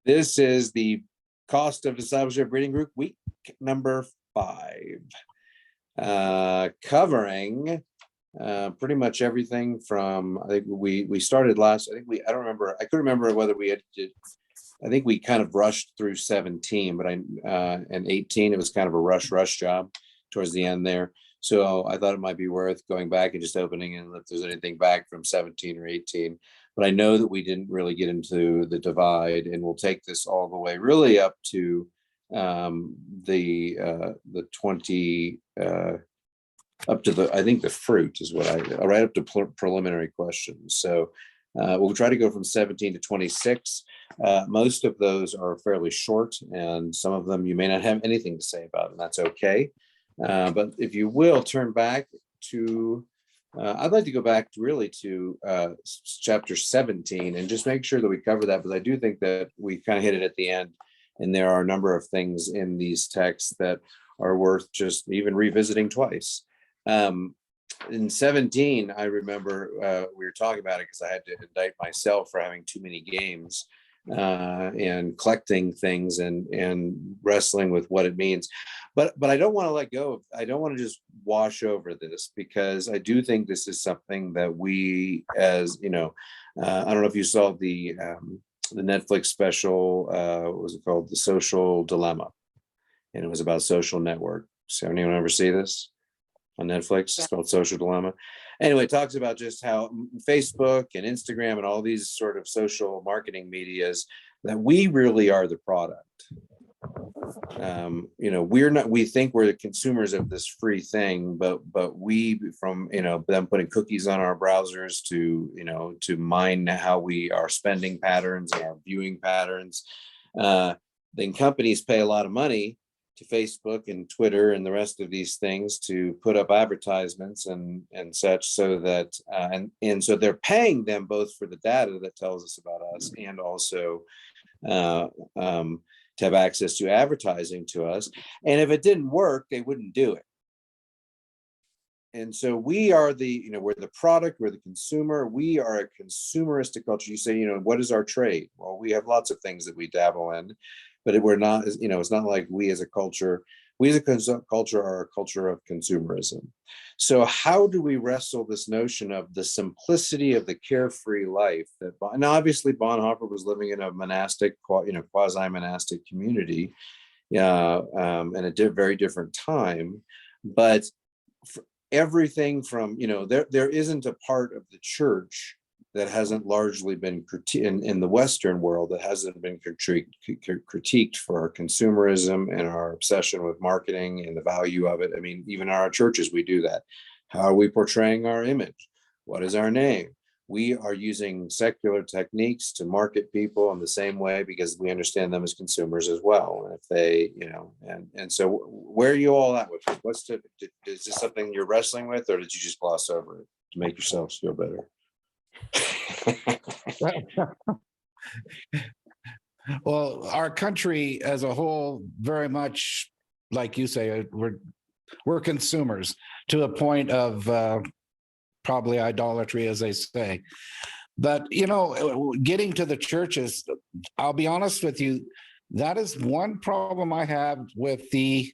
This is the Cost of Discipleship Reading Group, week number 5, covering pretty much everything from, I think we started last, I couldn't remember whether we had to, I think we kind of rushed through 17, but and 18, it was kind of a rush job towards the end there. So I thought it might be worth going back and just opening and if there's anything back from 17 or 18. But I know that we didn't really get into the divide, and we'll take this all the way really up to the 20 up to I think the fruit is what right up to preliminary questions. So we'll try to go from 17 to 26. Most of those are fairly short, and some of them you may not have anything to say about, and that's okay. But if you will turn back to, I'd like to go back to chapter 17 and just make sure that we cover that, because I do think that we kind of hit it at the end, and there are a number of things in these texts that are worth just even revisiting twice. In 17, I remember we were talking about it because I had to indict myself for having too many games and collecting things and wrestling with what it means. But I don't want to let go of, I don't want to just wash over this, because I do think this is something that we, as I don't know if you saw the Netflix special, what was it called? The Social Dilemma. And it was about social networks. Anyone ever see this on Netflix? It's called Social Dilemma. Anyway, it talks about just how Facebook and Instagram and all these sort of social marketing medias, that we really are the product. We think we're the consumers of this free thing, but we, from them putting cookies on our browsers to mine how we are spending patterns and our viewing patterns, then companies pay a lot of money to Facebook and Twitter and the rest of these things to put up advertisements and such, so that and so they're paying them both for the data that tells us about us, and also to have access to advertising to us. And if it didn't work, they wouldn't do it. And so we are we're the product, we're the consumer, we are a consumeristic culture. You say, what is our trade? Well, we have lots of things that we dabble in, but we're not, it's not like we as a culture are a culture of consumerism. So how do we wrestle this notion of the simplicity of the carefree life that, and obviously Bonhoeffer was living in a monastic, quasi-monastic community, in a very different time, but everything from, there isn't a part of the church that hasn't largely been critiqued in the Western world, that hasn't been critiqued for our consumerism and our obsession with marketing and the value of it. I mean, even in our churches, we do that. How are we portraying our image? What is our name? We are using secular techniques to market people in the same way, because we understand them as consumers as well. And if they, and so where are you all at with it? Is this something you're wrestling with, or did you just gloss over it to make yourselves feel better? Well, our country as a whole, very much like you say, we're consumers to a point of probably idolatry, as they say. But getting to the churches, I'll be honest with you, that is one problem I have with the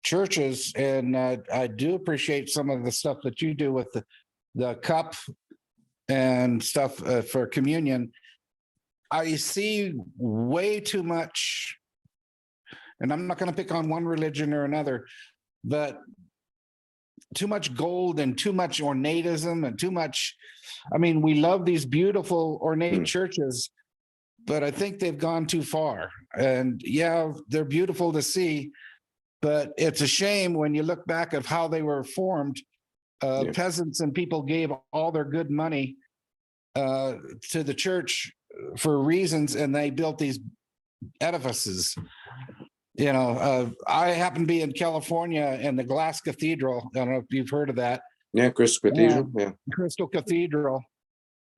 churches, and I do appreciate some of the stuff that you do with the cup and stuff for communion. I see way too much, and I'm not going to pick on one religion or another, but too much gold and too much ornatism and too much. I mean, we love these beautiful ornate churches, but I think they've gone too far. And yeah, they're beautiful to see, but it's a shame when you look back at how they were formed. Peasants and people gave all their good money to the church for reasons, and they built these edifices. I happen to be in California in the Glass Cathedral. I don't know if you've heard of that. Yeah, Crystal Cathedral. Crystal Cathedral.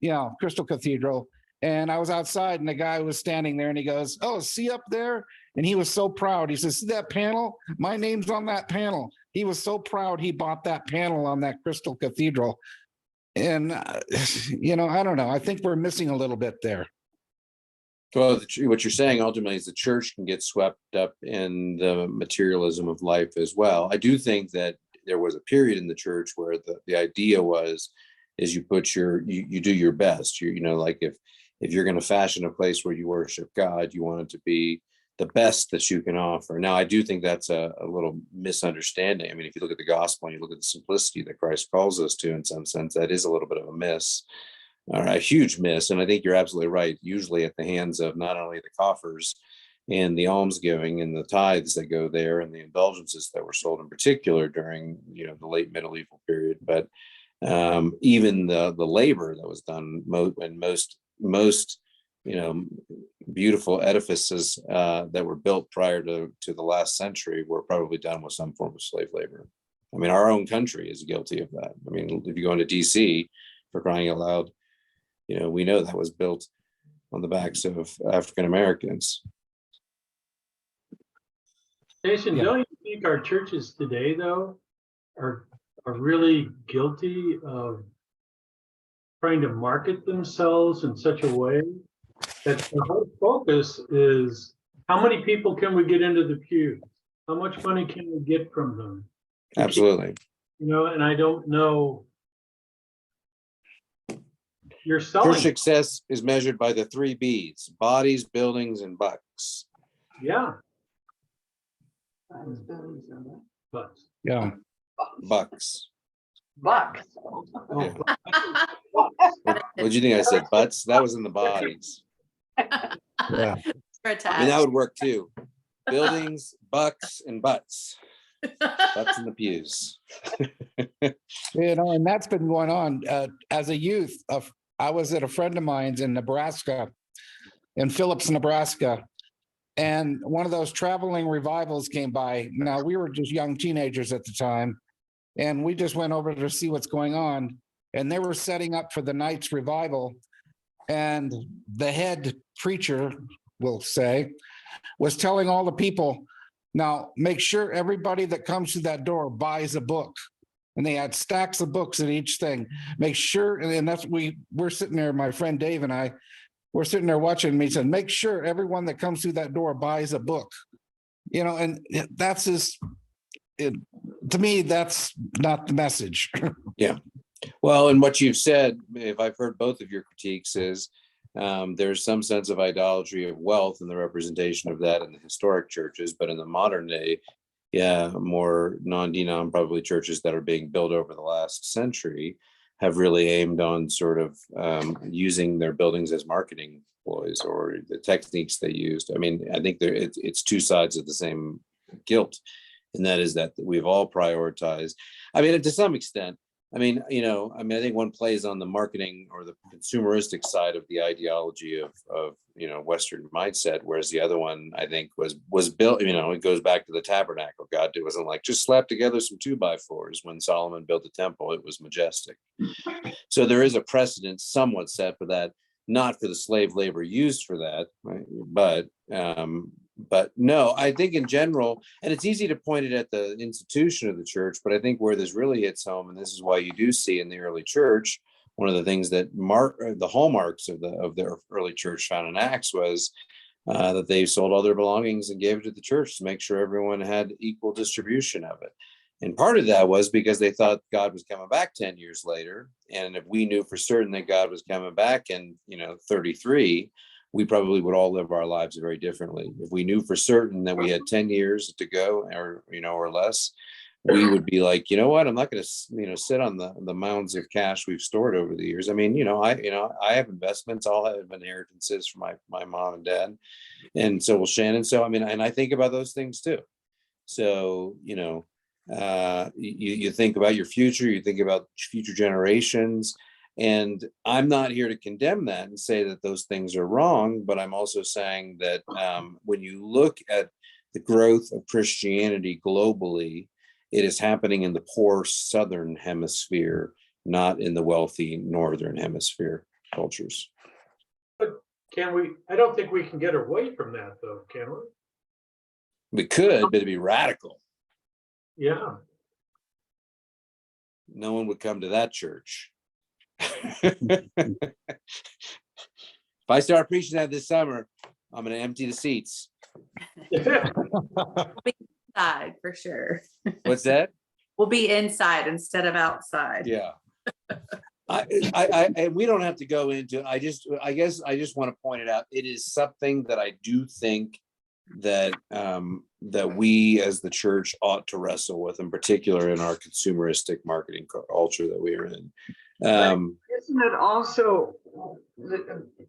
Yeah, Crystal Cathedral. And I was outside, and the guy was standing there, and he goes, "Oh, see up there?" And he was so proud. He says, "See that panel? My name's on that panel." He was so proud he bought that panel on that Crystal Cathedral. And, I don't know. I think we're missing a little bit there. Well, what you're saying ultimately is the church can get swept up in the materialism of life as well. I do think that there was a period in the church where the idea was, is you put you do your best. Like if you're going to fashion a place where you worship God, you want it to be the best that you can offer. Now, I do think that's a little misunderstanding. I mean, if you look at the gospel and you look at the simplicity that Christ calls us to, in some sense, that is a little bit of a miss. A huge miss. And I think you're absolutely right. Usually at the hands of not only the coffers and the almsgiving and the tithes that go there and the indulgences that were sold in particular during, the late medieval period, but even the labor that was done when most, beautiful edifices that were built prior to the last century were probably done with some form of slave labor. I mean, our own country is guilty of that. I mean, if you go into DC, for crying out loud, we know that was built on the backs of African Americans. Jason, don't you think our churches today, though, are really guilty of trying to market themselves in such a way that the whole focus is how many people can we get into the pews? How much money can we get from them? Absolutely. And I don't know. You're selling. Church success is measured by the 3 B's: bodies, buildings, and bucks. Yeah. Bucks. Yeah. Bucks. Bucks. Yeah. What do you think I said? Butts? That was in the bodies. Yeah. I mean, that would work too. Buildings, bucks, and butts. Butts in the pews. And that's been going on as a youth. I was at a friend of mine's in Nebraska, in Phillips, Nebraska, and one of those traveling revivals came by. Now, we were just young teenagers at the time, and we just went over to see what's going on, and they were setting up for the night's revival, and the head preacher, we'll say, was telling all the people, now make sure everybody that comes through that door buys a book. And they had stacks of books in each thing. Make sure, and that's we're sitting there, my friend Dave and I, we're sitting there watching, and he said, make sure everyone that comes through that door buys a book. And that's to me, that's not the message. Yeah. Well, and what you've said, if I've heard both of your critiques, is there's some sense of idolatry of wealth and the representation of that in the historic churches, but in the modern day, more non-denom probably churches that are being built over the last century have really aimed on sort of using their buildings as marketing ploys, or the techniques they used. I mean, I think it's 2 sides of the same guilt, and that is that we've all prioritized. I mean, to some extent, I think one plays on the marketing or the consumeristic side of the ideology of Western mindset, whereas the other one, I think, was built, it goes back to the tabernacle. God wasn't like, just slap together some 2x4s. When Solomon built the temple, it was majestic. So there is a precedent somewhat set for that, not for the slave labor used for that, right? But no, I think in general, and it's easy to point it at the institution of the church, but I think where this really hits home, and this is why you do see in the early church, one of the things that the hallmarks of their early church found in Acts was that they sold all their belongings and gave it to the church to make sure everyone had equal distribution of it. And part of that was because they thought God was coming back 10 years later. And if we knew for certain that God was coming back in 33, we probably would all live our lives very differently. If we knew for certain that we had 10 years to go, or less, we would be like, you know what, I'm not going to, sit on the mounds of cash we've stored over the years. I mean, I have investments. I'll have inheritances from my mom and dad, and so will Shannon. So I mean, and I think about those things too. So you think about your future. You think about future generations. And I'm not here to condemn that and say that those things are wrong, but I'm also saying that when you look at the growth of Christianity globally, it is happening in the poor Southern hemisphere, not in the wealthy Northern hemisphere cultures. But can we? I don't think we can get away from that, though, can we? We could, but it'd be radical. Yeah. No one would come to that church. If I start preaching that this summer, I'm going to empty the seats. Inside for sure. What's that? We'll be inside instead of outside. Yeah. I we don't have to go into, I guess I just want to point it out. It is something that I do think that that we as the church ought to wrestle with, in particular in our consumeristic marketing culture that we are in. Isn't it also,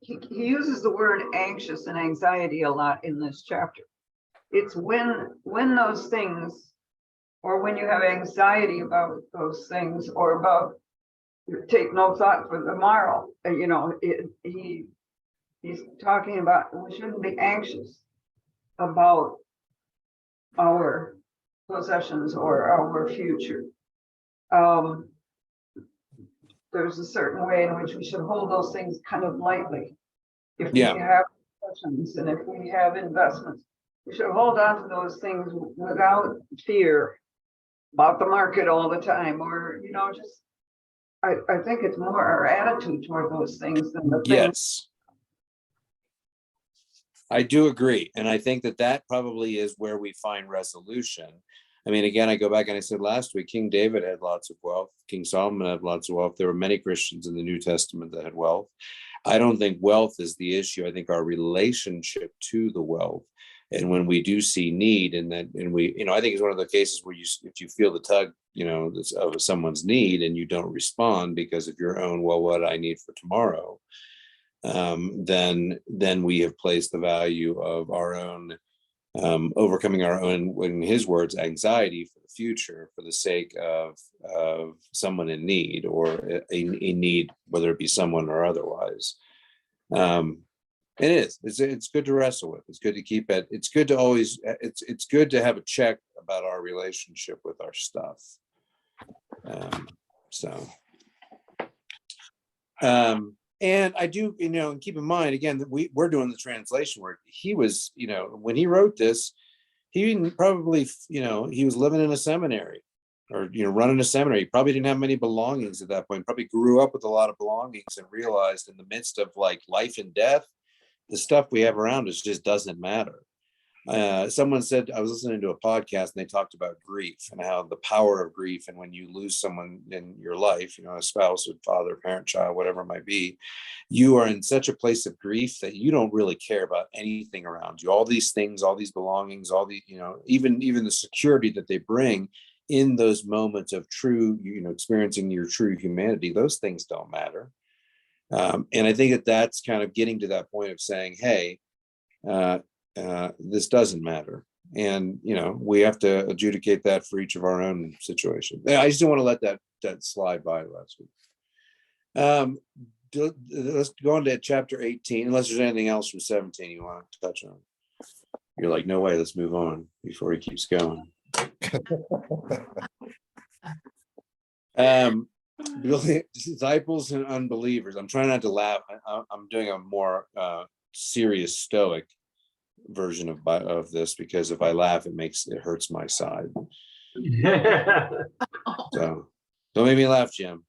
he uses the word anxious and anxiety a lot in this chapter. It's when those things, or when you have anxiety about those things, or about take no thought for tomorrow, he's talking about we shouldn't be anxious about our possessions or our future. There's a certain way in which we should hold those things kind of lightly. If we have possessions and if we have investments, we should hold on to those things without fear about the market all the time, or just I think it's more our attitude toward those things than the things. Yes, I do agree. And I think that probably is where we find resolution. I mean, again, I go back and I said last week, King David had lots of wealth. King Solomon had lots of wealth. There were many Christians in the New Testament that had wealth. I don't think wealth is the issue. I think our relationship to the wealth. And when we do see need, and we, I think it's one of the cases where if you feel the tug, of someone's need and you don't respond because of your own, well, what I need for tomorrow, then we have placed the value of our own, overcoming our own, in his words, anxiety for the future for the sake of someone in need, or a need, whether it be someone or otherwise. It's good to wrestle with. It's good to keep it. It's good to always, it's good to have a check about our relationship with our stuff. And I do, and keep in mind, again, that we're doing the translation work. He was, when he wrote this, he probably, he was living in a seminary, or, running a seminary. He probably didn't have many belongings at that point. Probably grew up with a lot of belongings and realized in the midst of like life and death, the stuff we have around us just doesn't matter. Someone said, I was listening to a podcast and they talked about grief and how the power of grief, and when you lose someone in your life, a spouse, a father, parent, child, whatever it might be, you are in such a place of grief that you don't really care about anything around you. All these things, all these belongings, all the, even the security that they bring in those moments of true, experiencing your true humanity, those things don't matter. And I think that's kind of getting to that point of saying, hey, this doesn't matter. And, we have to adjudicate that for each of our own situations. I just don't want to let that slide by last week. Let's go on to chapter 18, unless there's anything else from 17 you want to touch on. You're like, no way, let's move on before he keeps going. Disciples and unbelievers. I'm trying not to laugh. I'm doing a more serious stoic version of this, because if I laugh, it hurts my side. So don't make me laugh, Jim.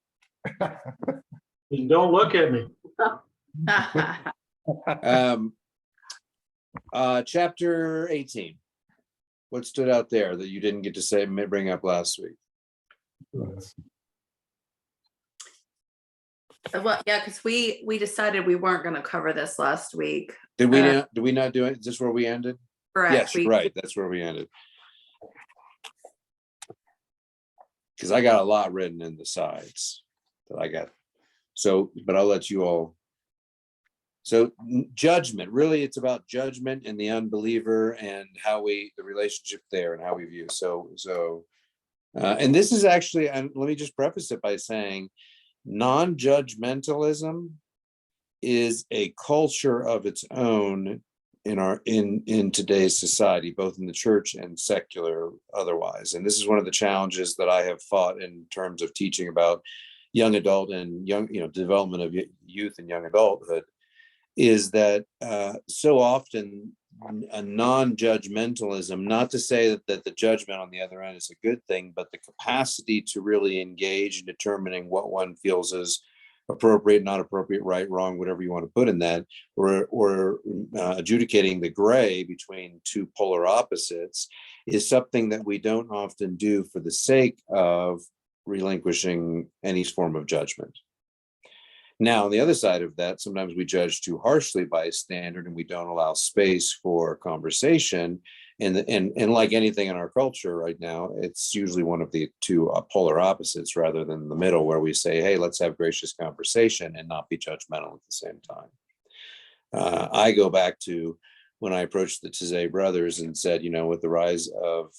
Don't look at me. Chapter 18. What stood out there that you didn't get to bring up last week? Well, yeah, because we decided we weren't going to cover this last week. Did we not do it? Is this where we ended? Correct. Yes, right. That's where we ended. Because I got a lot written in the sides that I got. So, but I'll let you all. So judgment, really, it's about judgment and the unbeliever and the relationship there and how we view. And this is actually, and let me just preface it by saying, non-judgmentalism is a culture of its own in today's society, both in the church and secular otherwise. And this is one of the challenges that I have fought in terms of teaching about young adult and development of youth and young adulthood, is that so often a non-judgmentalism, not to say that the judgment on the other end is a good thing, but the capacity to really engage in determining what one feels is appropriate, not appropriate, right, wrong, whatever you want to put in that, or adjudicating the gray between two polar opposites is something that we don't often do for the sake of relinquishing any form of judgment. Now, on the other side of that, sometimes we judge too harshly by a standard and we don't allow space for conversation. And like anything in our culture right now, it's usually one of the two polar opposites rather than the middle, where we say, hey, let's have gracious conversation and not be judgmental at the same time. I go back to when I approached the Taizé brothers and said, with the rise of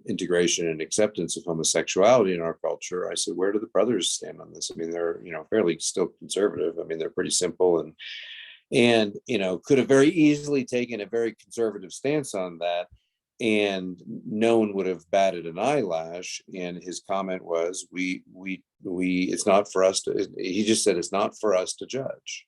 integration and acceptance of homosexuality in our culture, I said, where do the brothers stand on this? I mean, they're, fairly still conservative. I mean, they're pretty simple and could have very easily taken a very conservative stance on that, and no one would have batted an eyelash. And his comment was, it's not for us to, he just said, it's not for us to judge.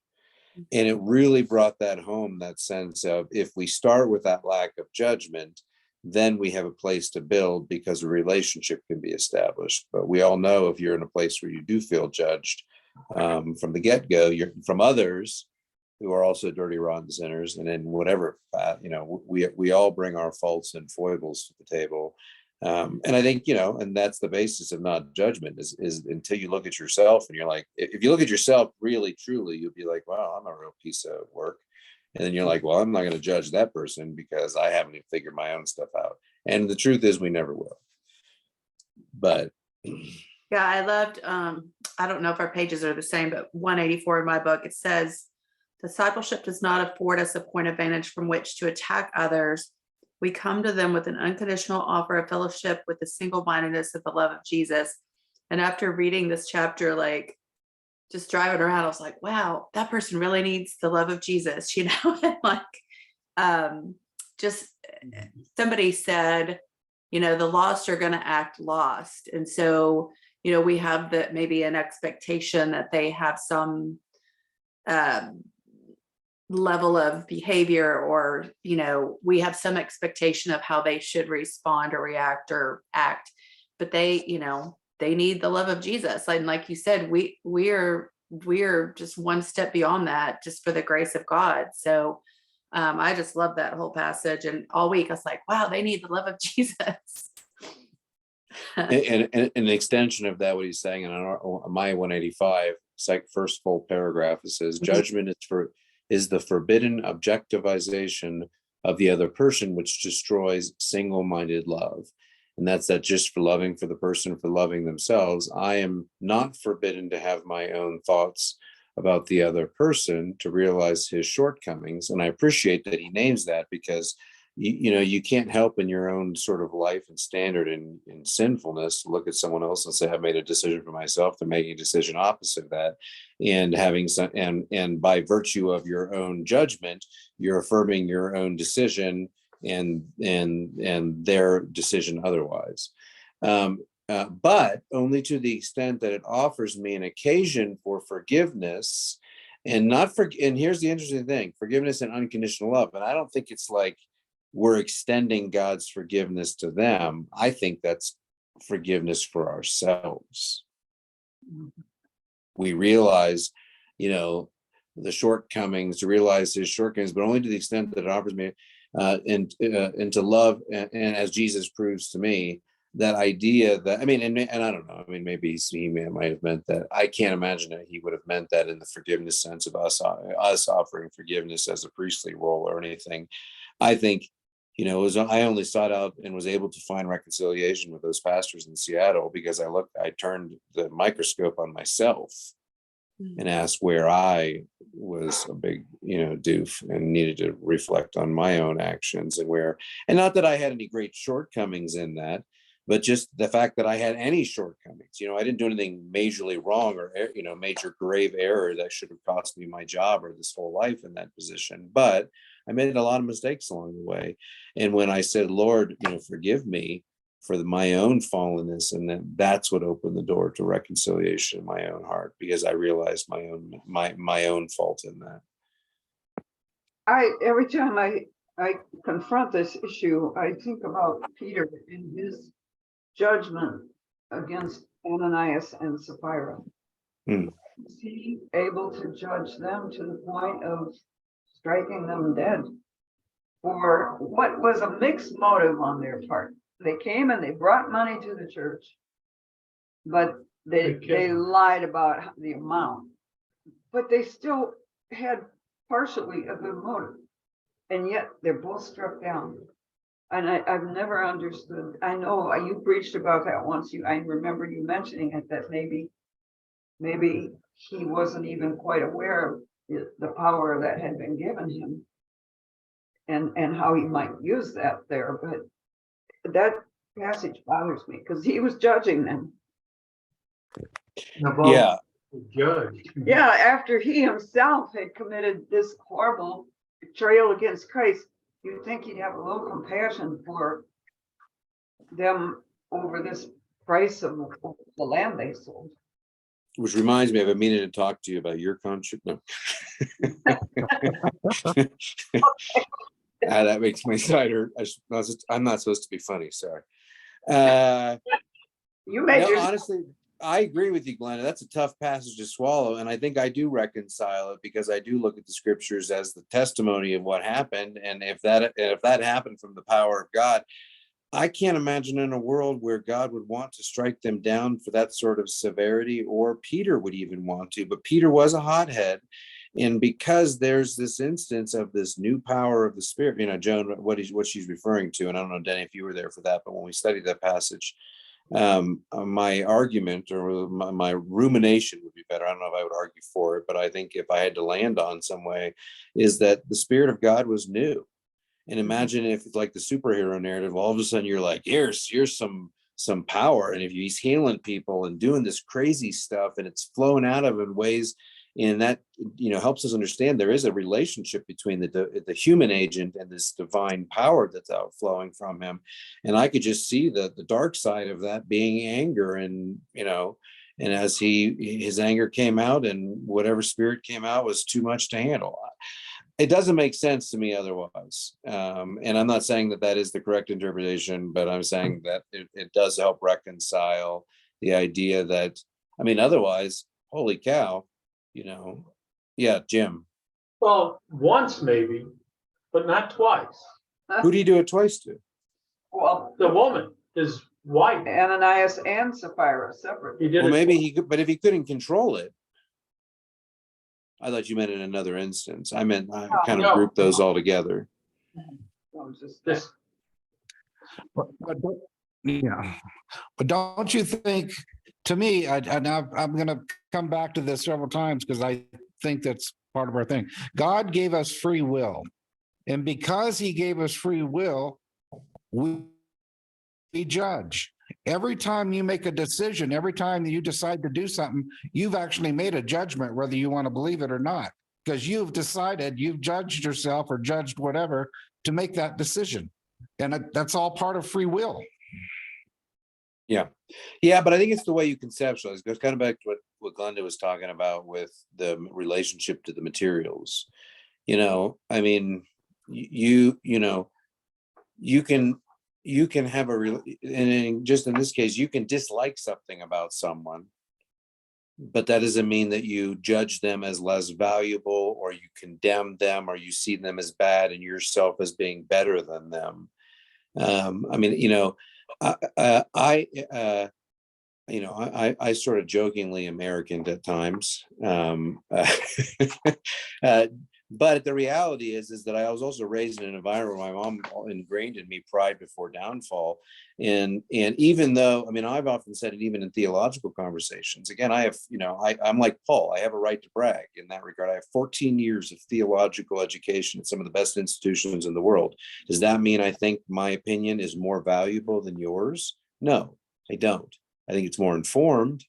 And it really brought that home, that sense of, if we start with that lack of judgment, then we have a place to build, because a relationship can be established. But we all know, if you're in a place where you do feel judged from the get-go, you're from others who are also dirty, rotten sinners, and in whatever, we all bring our faults and foibles to the table. And I think, and that's the basis of not judgment is until you look at yourself and you're like, if you look at yourself really, truly, you'll be like, wow, I'm a real piece of work. And then you're like, well, I'm not going to judge that person because I haven't even figured my own stuff out. And the truth is, we never will. But Yeah, I loved, I don't know if our pages are the same, but 184 in my book, it says, discipleship does not afford us a point of vantage from which to attack others. We come to them with an unconditional offer of fellowship with the single-mindedness of the love of Jesus. And after reading this chapter, like just driving around, I was like, wow, that person really needs the love of Jesus, and like, just somebody said, the lost are going to act lost. And so, we have that maybe an expectation that they have some level of behavior, or we have some expectation of how they should respond or react or act, but they need the love of Jesus. And like you said, we're just one step beyond that, just for the grace of God. So I just love that whole passage, and all week I was like, wow, they need the love of Jesus. and an extension of that, what he's saying in my 185, first full paragraph, it says, judgment is the forbidden objectivization of the other person, which destroys single-minded love. And that's that just for loving for the person, for loving themselves. I am not forbidden to have my own thoughts about the other person, to realize his shortcomings. And I appreciate that he names that, because you can't help in your own sort of life and standard in sinfulness look at someone else and say, I've made a decision for myself. They're making a decision opposite of that, and having some, and by virtue of your own judgment, you're affirming your own decision and their decision otherwise. But only to the extent that it offers me an occasion for forgiveness, and here's the interesting thing: forgiveness and unconditional love. And I don't think it's like we're extending God's forgiveness to them. I think that's forgiveness for ourselves. We realize, the shortcomings, to realize his shortcomings, but only to the extent that it offers me, and to love, and as Jesus proves to me, that idea that, and I don't know, maybe he might have meant that. I can't imagine that he would have meant that in the forgiveness sense of us offering forgivenness as a priestly role or anything. I think, I only sought out and was able to find reconciliation with those pastors in Seattle because I turned the microscope on myself and asked where I was a big, doof and needed to reflect on my own actions, and not that I had any great shortcomings in that, but just the fact that I had any shortcomings. I didn't do anything majorly wrong or, major grave error that should have cost me my job or this whole life in that position. But I made a lot of mistakes along the way. And when I said, Lord, forgive me for my own fallenness, and then that's what opened the door to reconciliation in my own heart, because I realized my own fault in that. Every time I confront this issue, I think about Peter and his judgment against Ananias and Sapphira. is he able to judge them to the point of striking them dead? For what was a mixed motive on their part? They came and they brought money to the church, but they lied about the amount. But they still had partially a good motive. And yet they're both struck down. And I've never understood. I know you preached about that once. I remember you mentioning it, that maybe he wasn't even quite aware of the power that had been given him and how he might use that there. But that passage bothers me because he was judging them. Yeah. Judge. Yeah, after he himself had committed this horrible betrayal against Christ, you'd think he'd have a little compassion for them over this price of the land they sold. Which reminds me, I've been meaning to talk to you about your conscience. No. That makes my side hurt. I'm not supposed to be funny. Sorry. You made no, honestly, I agree with you, Glenda. That's a tough passage to swallow. And I think I do reconcile it because I do look at the scriptures as the testimony of what happened. And if that happened from the power of God, I can't imagine in a world where God would want to strike them down for that sort of severity, or Peter would even want to. But Peter was a hothead. And because there's this instance of this new power of the Spirit, Joan, what she's referring to, and I don't know, Denny, if you were there for that, but when we studied that passage, my argument or my rumination would be better. I don't know if I would argue for it, but I think if I had to land on some way, is that the Spirit of God was new. And imagine if it's like the superhero narrative, all of a sudden you're like, here's some power. And if he's healing people and doing this crazy stuff and it's flowing out of in ways, and that, helps us understand there is a relationship between the human agent and this divine power that's outflowing from him. And I could just see the dark side of that being anger, and as his anger came out, and whatever spirit came out was too much to handle. It doesn't make sense to me otherwise. And I'm not saying that is the correct interpretation, but I'm saying that it does help reconcile the idea that, otherwise, holy cow, yeah, Jim. Well, once maybe, but not twice. Who do you do it twice to? Well, The woman, his wife. Ananias and Sapphira separate. He did Well, it. maybe he could, but if he couldn't control it, I thought you meant in another instance. I meant I kind of grouped those all together. This. But don't you think? To me, I'm going to come back to this several times because I think that's part of our thing. God gave us free will, and because He gave us free will, we judge. Every time you make a decision, every time you decide to do something, you've actually made a judgment, whether you want to believe it or not, because you've decided, you've judged yourself or judged whatever to make that decision. And that's all part of free will. Yeah, but I think it's the way you conceptualize. It goes kind of back to what Glenda was talking about with the relationship to the materials. You can have and just in this case, you can dislike something about someone, but that doesn't mean that you judge them as less valuable, or you condemn them, or you see them as bad and yourself as being better than them. I sort of jokingly Americaned at times, but the reality is that I was also raised in an environment where my mom ingrained in me pride before downfall, and even though I've often said it even in theological conversations. Again, I have I'm like Paul. I have a right to brag in that regard. I have 14 years of theological education at some of the best institutions in the world. Does that mean I think my opinion is more valuable than yours? No, I don't. I think it's more informed,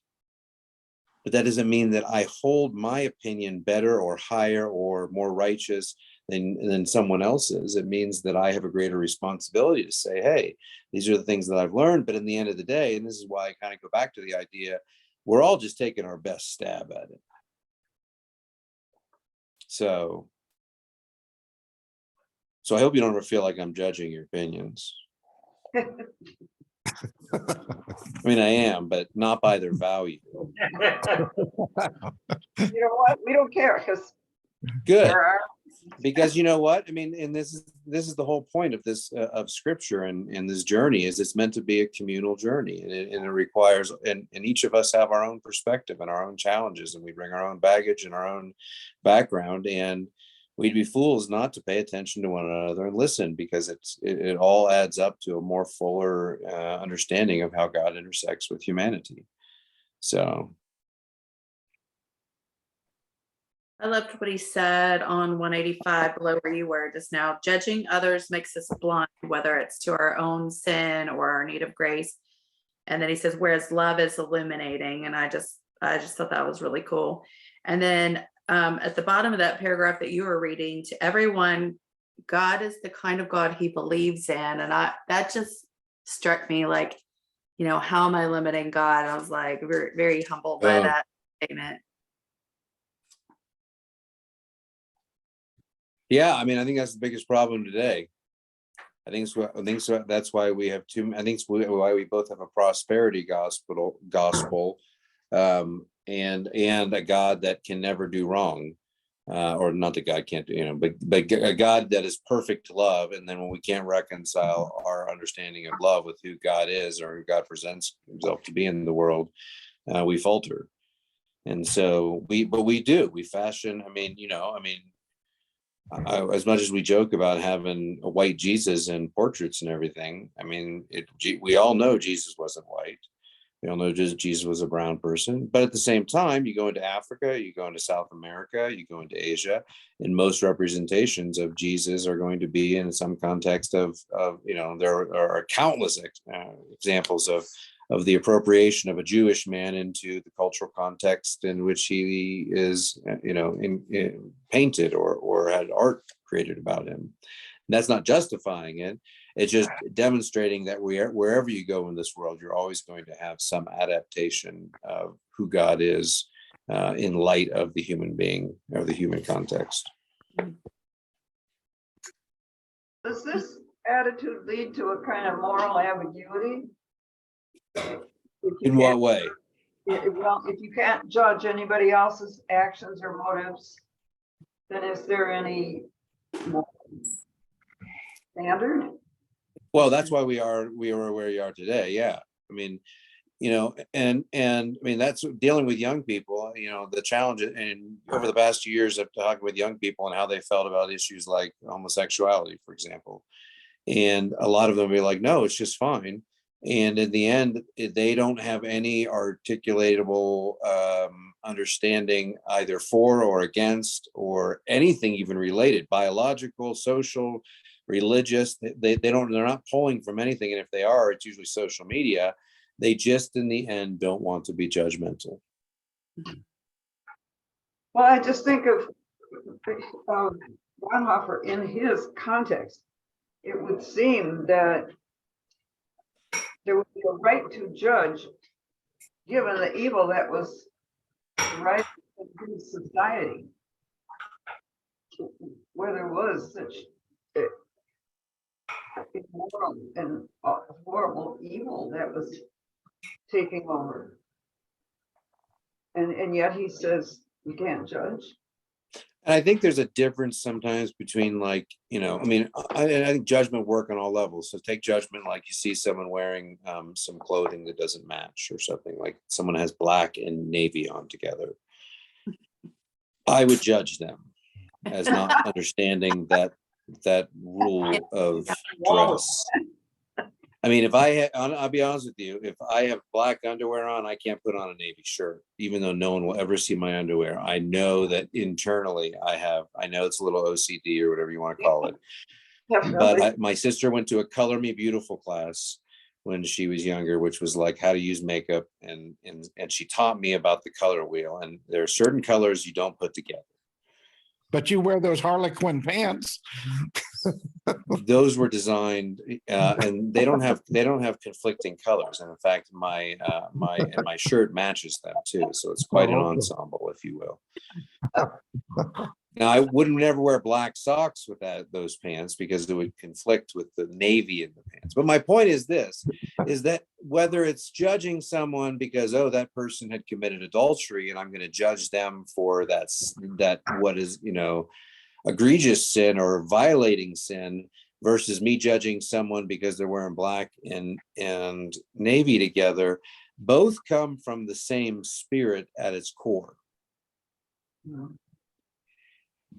but that doesn't mean that I hold my opinion better or higher or more righteous than someone else's. It means that I have a greater responsibility to say, hey, these are the things that I've learned. But in the end of the day, and this is why I kind of go back to the idea, we're all just taking our best stab at it. So I hope you don't ever feel like I'm judging your opinions. I mean, I am, but not by their value. You know what? We don't care because Good. there are. Because you know what I mean, and this is the whole point of this of scripture and this journey is it's meant to be a communal journey, and it requires and each of us have our own perspective and our own challenges, and we bring our own baggage and our own background, and we'd be fools not to pay attention to one another and listen, because it all adds up to a more fuller understanding of how God intersects with humanity. So I loved what he said on 185 below where you were just now. Judging others makes us blind, whether it's to our own sin or our need of grace. And then he says, whereas love is illuminating. And I just thought that was really cool. And then at the bottom of that paragraph that you were reading, to everyone, God is the kind of God he believes in. And that just struck me like, you know, how am I limiting God? I was like very, very humbled by that statement. yeah, I mean, I think that's the biggest problem today. I think so. That's why we have two. I think it's why we both have a prosperity gospel, and a God that can never do wrong, or not that God can't do, you know, but a God that is perfect love. And then when we can't reconcile our understanding of love with who God is or who God presents himself to be in the world, we falter. And so we fashion. As much as we joke about having a white Jesus and portraits and everything, I mean, we all know Jesus wasn't white. We all know Jesus was a brown person. But at the same time, you go into Africa, you go into South America, you go into Asia, and most representations of Jesus are going to be in some context of you know, there are countless examples of the appropriation of a Jewish man into the cultural context in which he is, you know, in painted or had art created about him. And that's not justifying it. It's just demonstrating that wherever you go in this world, you're always going to have some adaptation of who God is in light of the human being or the human context. Does this attitude lead to a kind of moral ambiguity? In what way? Well, if you can't judge anybody else's actions or motives, then is there any standard? Well, that's why we are where we are today. Yeah. I mean, you know, and I mean, that's dealing with young people, you know, the challenge. And over the past years of talking with young people and how they felt about issues like homosexuality, for example. And a lot of them be like, no, it's just fine. And in the end, they don't have any articulatable understanding either for or against or anything even related, biological, social, religious. They're not pulling from anything. And if they are, it's usually social media. They just in the end don't want to be judgmental. Well, I just think of Bonhoeffer in his context. It would seem that there would be a right to judge given the evil that was right in society, where there was such immoral and horrible evil that was taking over. And yet he says you can't judge. And I think there's a difference sometimes between, like, you know, I mean, I think judgment work on all levels. So take judgment like you see someone wearing some clothing that doesn't match or something, like someone has black and navy on together. I would judge them as not understanding that rule of dress. I mean, I'll be honest with you, if I have black underwear on, I can't put on a navy shirt, even though no one will ever see my underwear. I know that internally I know it's a little OCD or whatever you want to call it. But my sister went to a Color Me Beautiful class when she was younger, which was like how to use makeup. And she taught me about the color wheel. And there are certain colors you don't put together. But you wear those Harlequin pants. Those were designed, and they don't have conflicting colors. And in fact, my shirt matches them too. So it's quite an ensemble, if you will. Now, I wouldn't never wear black socks with those pants because it would conflict with the navy in the pants. But my point is this, is that whether it's judging someone because, oh, that person had committed adultery and I'm going to judge them for that what is, egregious sin or violating sin, versus me judging someone because they're wearing black and navy together, both come from the same spirit at its core.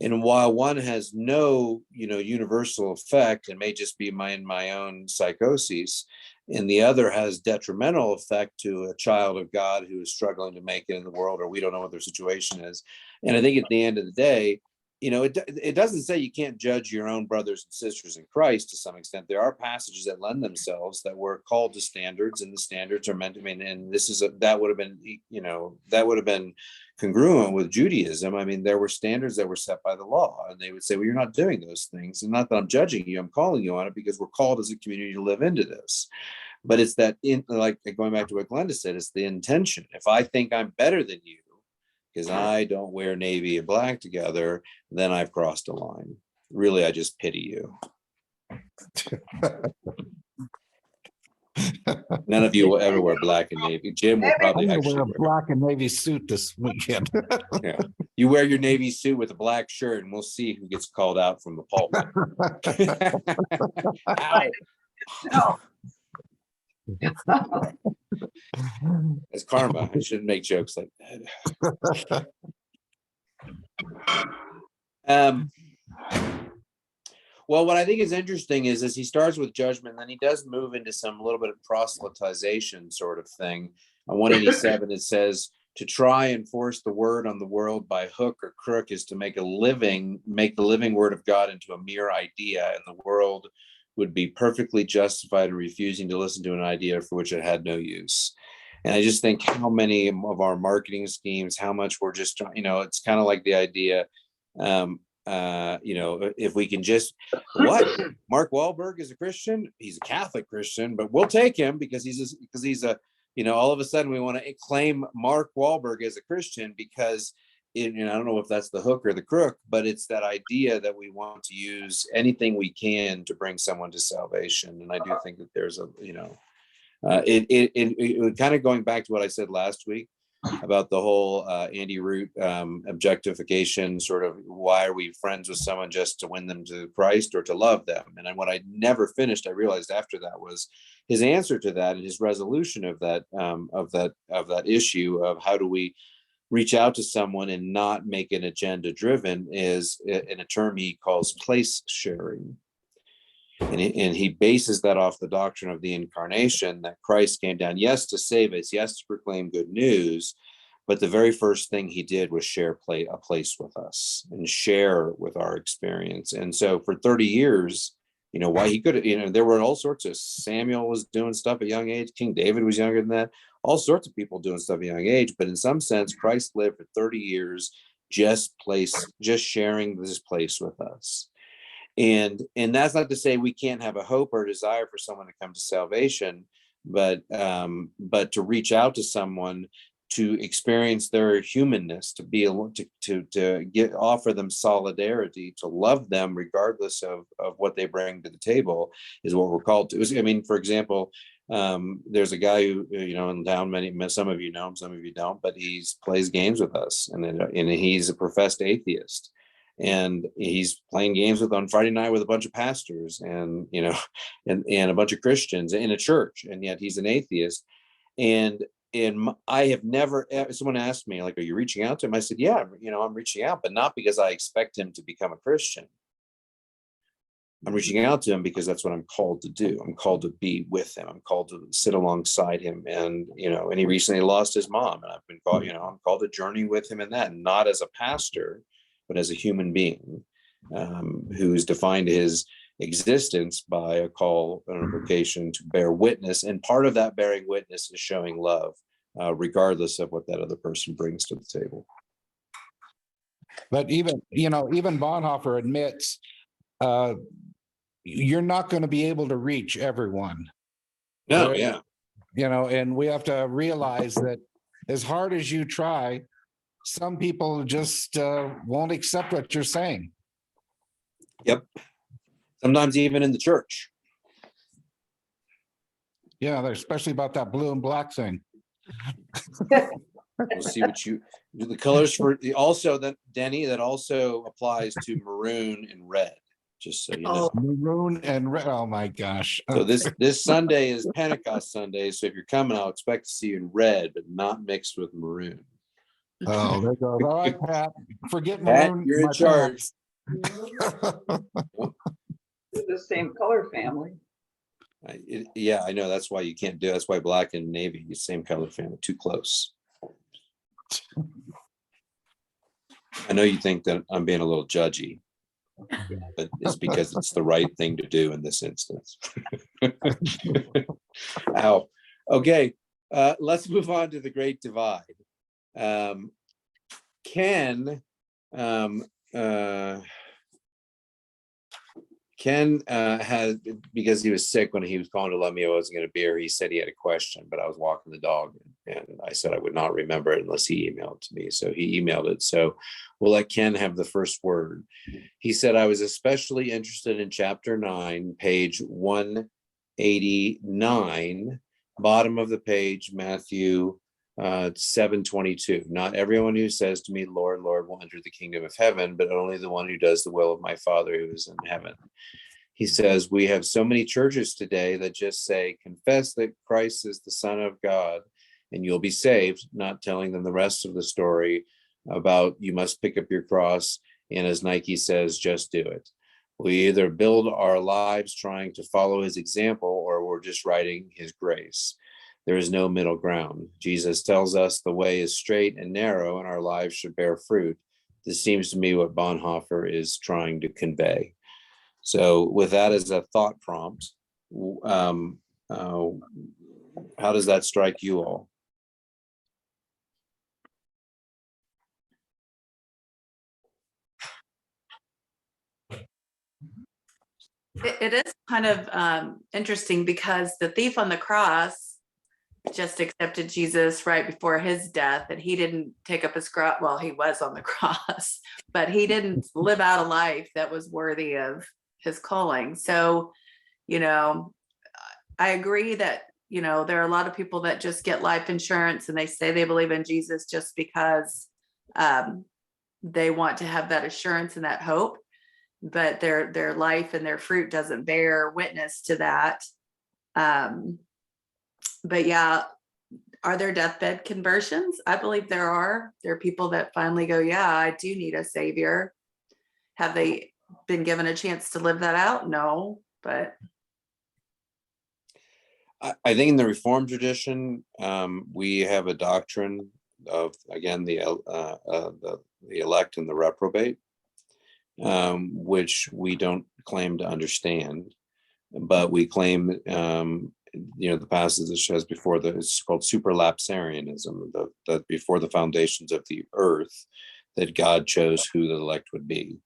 And while one has no, universal effect and may just be my own psychoses, and the other has detrimental effect to a child of God who is struggling to make it in the world, or we don't know what their situation is. And I think at the end of the day, it doesn't say you can't judge your own brothers and sisters in Christ. To some extent, there are passages that lend themselves that we're called to standards, and the standards are meant to mean, and that would have been congruent with Judaism. I mean, there were standards that were set by the law, and they would say, well, you're not doing those things. And not that I'm judging you, I'm calling you on it because we're called as a community to live into this. But it's that, like going back to what Glenda said, it's the intention. If I think I'm better than you because I don't wear navy and black together, then I've crossed a line. Really, I just pity you. None of you will ever wear black and navy. Jim will probably I'm actually gonna wear wear a black and navy suit this weekend. Yeah, you wear your navy suit with a black shirt, and we'll see who gets called out from the pulpit. Ow. No. It's karma. I shouldn't make jokes like that. Well, what I think is interesting is he starts with judgment, and then he does move into some little bit of proselytization sort of thing. On 187, it says, to try and force the word on the world by hook or crook is to make the living word of God into a mere idea, and the world would be perfectly justified in refusing to listen to an idea for which it had no use. And I just think how many of our marketing schemes, how much we're just, it's kind of like the idea, if we can just, Mark Wahlberg is a Christian, he's a Catholic Christian, but we'll take him because he's a, all of a sudden we want to claim Mark Wahlberg as a Christian because I don't know if that's the hook or the crook, but it's that idea that we want to use anything we can to bring someone to salvation. And I do think that there's a, it kind of going back to what I said last week about the whole Andy Root objectification, sort of why are we friends with someone just to win them to Christ or to love them? And what I never finished, I realized after that, was his answer to that and his resolution of that issue of how do we reach out to someone and not make it agenda driven is in a term he calls place sharing. And he bases that off the doctrine of the incarnation, that Christ came down, yes, to save us, yes, to proclaim good news. But the very first thing he did was share a place with us and share with our experience. And so for 30 years, why he could, there were all sorts of, Samuel was doing stuff at a young age. King David was younger than that. All sorts of people doing stuff at a young age. But in some sense, Christ lived for 30 years, just sharing this place with us. And that's not to say we can't have a hope or a desire for someone to come to salvation, but to reach out to someone, to experience their humanness, to be able to offer them solidarity, to love them regardless of what they bring to the table, is what we're called to. For example, there's a guy who, in town, some of you know him, some of you don't, but he plays games with us, and he's a professed atheist. And he's playing games on Friday night with a bunch of pastors and a bunch of Christians in a church, and yet he's an atheist. And I have never, someone asked me, like, are you reaching out to him? I said, yeah, I'm reaching out, but not because I expect him to become a Christian. I'm reaching out to him because that's what I'm called to do. I'm called to be with him. I'm called to sit alongside him. And, and he recently lost his mom, and I've been called, I'm called to journey with him in that, not as a pastor, but as a human being who's defined his existence by a call and a vocation to bear witness. And part of that bearing witness is showing love, regardless of what that other person brings to the table. But even Bonhoeffer admits you're not going to be able to reach everyone. No, yeah. And we have to realize that as hard as you try, some people just won't accept what you're saying. Yep. Sometimes even in the church. Yeah, especially about that blue and black thing. We'll see what you do. The colors for the also that Denny, that also applies to maroon and red. Just so you know. Maroon and red. Oh my gosh. So this Sunday is Pentecost Sunday. So if you're coming, I'll expect to see you in red, but not mixed with maroon. Oh, there goes. All right, Pat. Forget Pat, maroon. you're in my charge. They're the same color family. Yeah, I know. That's why you can't do it. That's why black and navy, same color family, too close. I know you think that I'm being a little judgy, but it's because it's the right thing to do in this instance. Ow. Okay, let's move on to the Great Divide. Ken had, because he was sick when he was calling to let me I wasn't going to be here, he said he had a question, but I was walking the dog and I said I would not remember it unless he emailed it to me. So he emailed it. So we'll let Ken have the first word. He said, I was especially interested in chapter 9, page 189, bottom of the page, Matthew 7:22. Not everyone who says to me, Lord, Lord, will enter the kingdom of heaven, but only the one who does the will of my Father who is in heaven. He says, we have so many churches today that just say, confess that Christ is the Son of God and you'll be saved, not telling them the rest of the story about you must pick up your cross. And as Nike says, just do it. We either build our lives trying to follow his example or we're just writing his grace. There is no middle ground. Jesus tells us the way is straight and narrow and our lives should bear fruit. This seems to me what Bonhoeffer is trying to convey. So with that as a thought prompt, how does that strike you all? It is kind of interesting because the thief on the cross just accepted Jesus right before his death, and he didn't take up his cross. Well, he was on the cross, but he didn't live out a life that was worthy of his calling. So, I agree that, there are a lot of people that just get life insurance and they say they believe in Jesus just because they want to have that assurance and that hope, but their life and their fruit doesn't bear witness to that. But yeah, are there deathbed conversions? I believe there are. There are people that finally go, yeah, I do need a savior. Have they been given a chance to live that out? No, but I think in the Reformed tradition, we have a doctrine of, again, the elect and the reprobate, which we don't claim to understand, but we claim, the passage that says it's called superlapsarianism, that before the foundations of the earth, that God chose who the elect would be.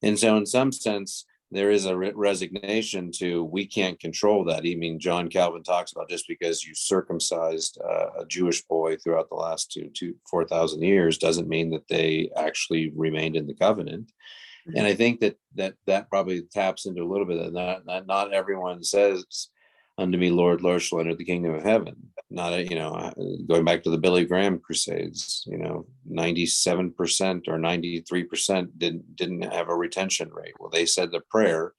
And so in some sense, there is a resignation to, we can't control that. I mean, John Calvin talks about just because you circumcised a Jewish boy throughout the last 4,000 years doesn't mean that they actually remained in the covenant. And I think that probably taps into a little bit of that. Not everyone says, unto me, Lord, Lord, shall enter the kingdom of heaven. Not, going back to the Billy Graham crusades, 97% or 93% didn't have a retention rate. Well, they said the prayer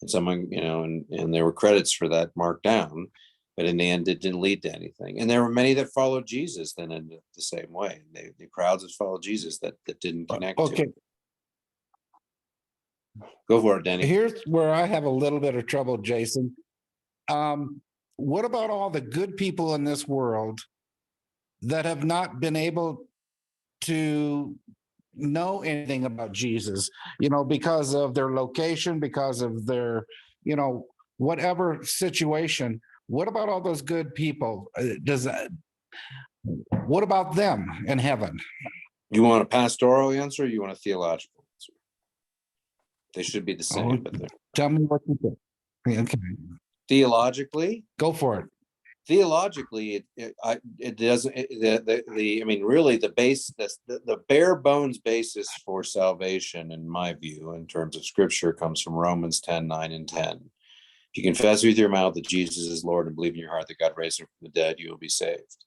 and someone, and there were credits for that marked down, but in the end, it didn't lead to anything. And there were many that followed Jesus then in the same way. The crowds that followed Jesus that didn't connect to it. Go for it, Danny. Here's where I have a little bit of trouble, Jason. What about all the good people in this world that have not been able to know anything about Jesus, because of their location, because of their, whatever situation? What about all those good people? What about them in heaven? You want a pastoral answer or you want a theological answer? They should be the same, but tell me what you think. Okay. Theologically, Go for it. theologically, it doesn't. I mean, really, the bare bones basis for salvation, in my view, in terms of Scripture, comes from Romans 10:9 and 10. If you confess with your mouth that Jesus is Lord and believe in your heart that God raised him from the dead, you will be saved.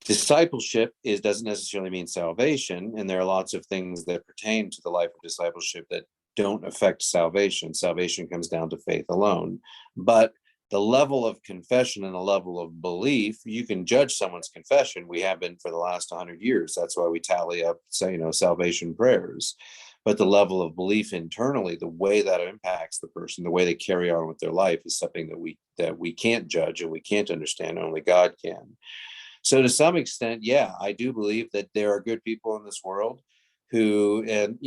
Discipleship doesn't necessarily mean salvation, and there are lots of things that pertain to the life of discipleship that don't affect salvation. Salvation comes down to faith alone. But the level of confession and the level of belief, you can judge someone's confession. We have been for the last 100 years. That's why we tally up, salvation prayers. But the level of belief internally, the way that impacts the person, the way they carry on with their life, is something that we can't judge and we can't understand. Only God can. So to some extent, yeah, I do believe that there are good people in this world who, and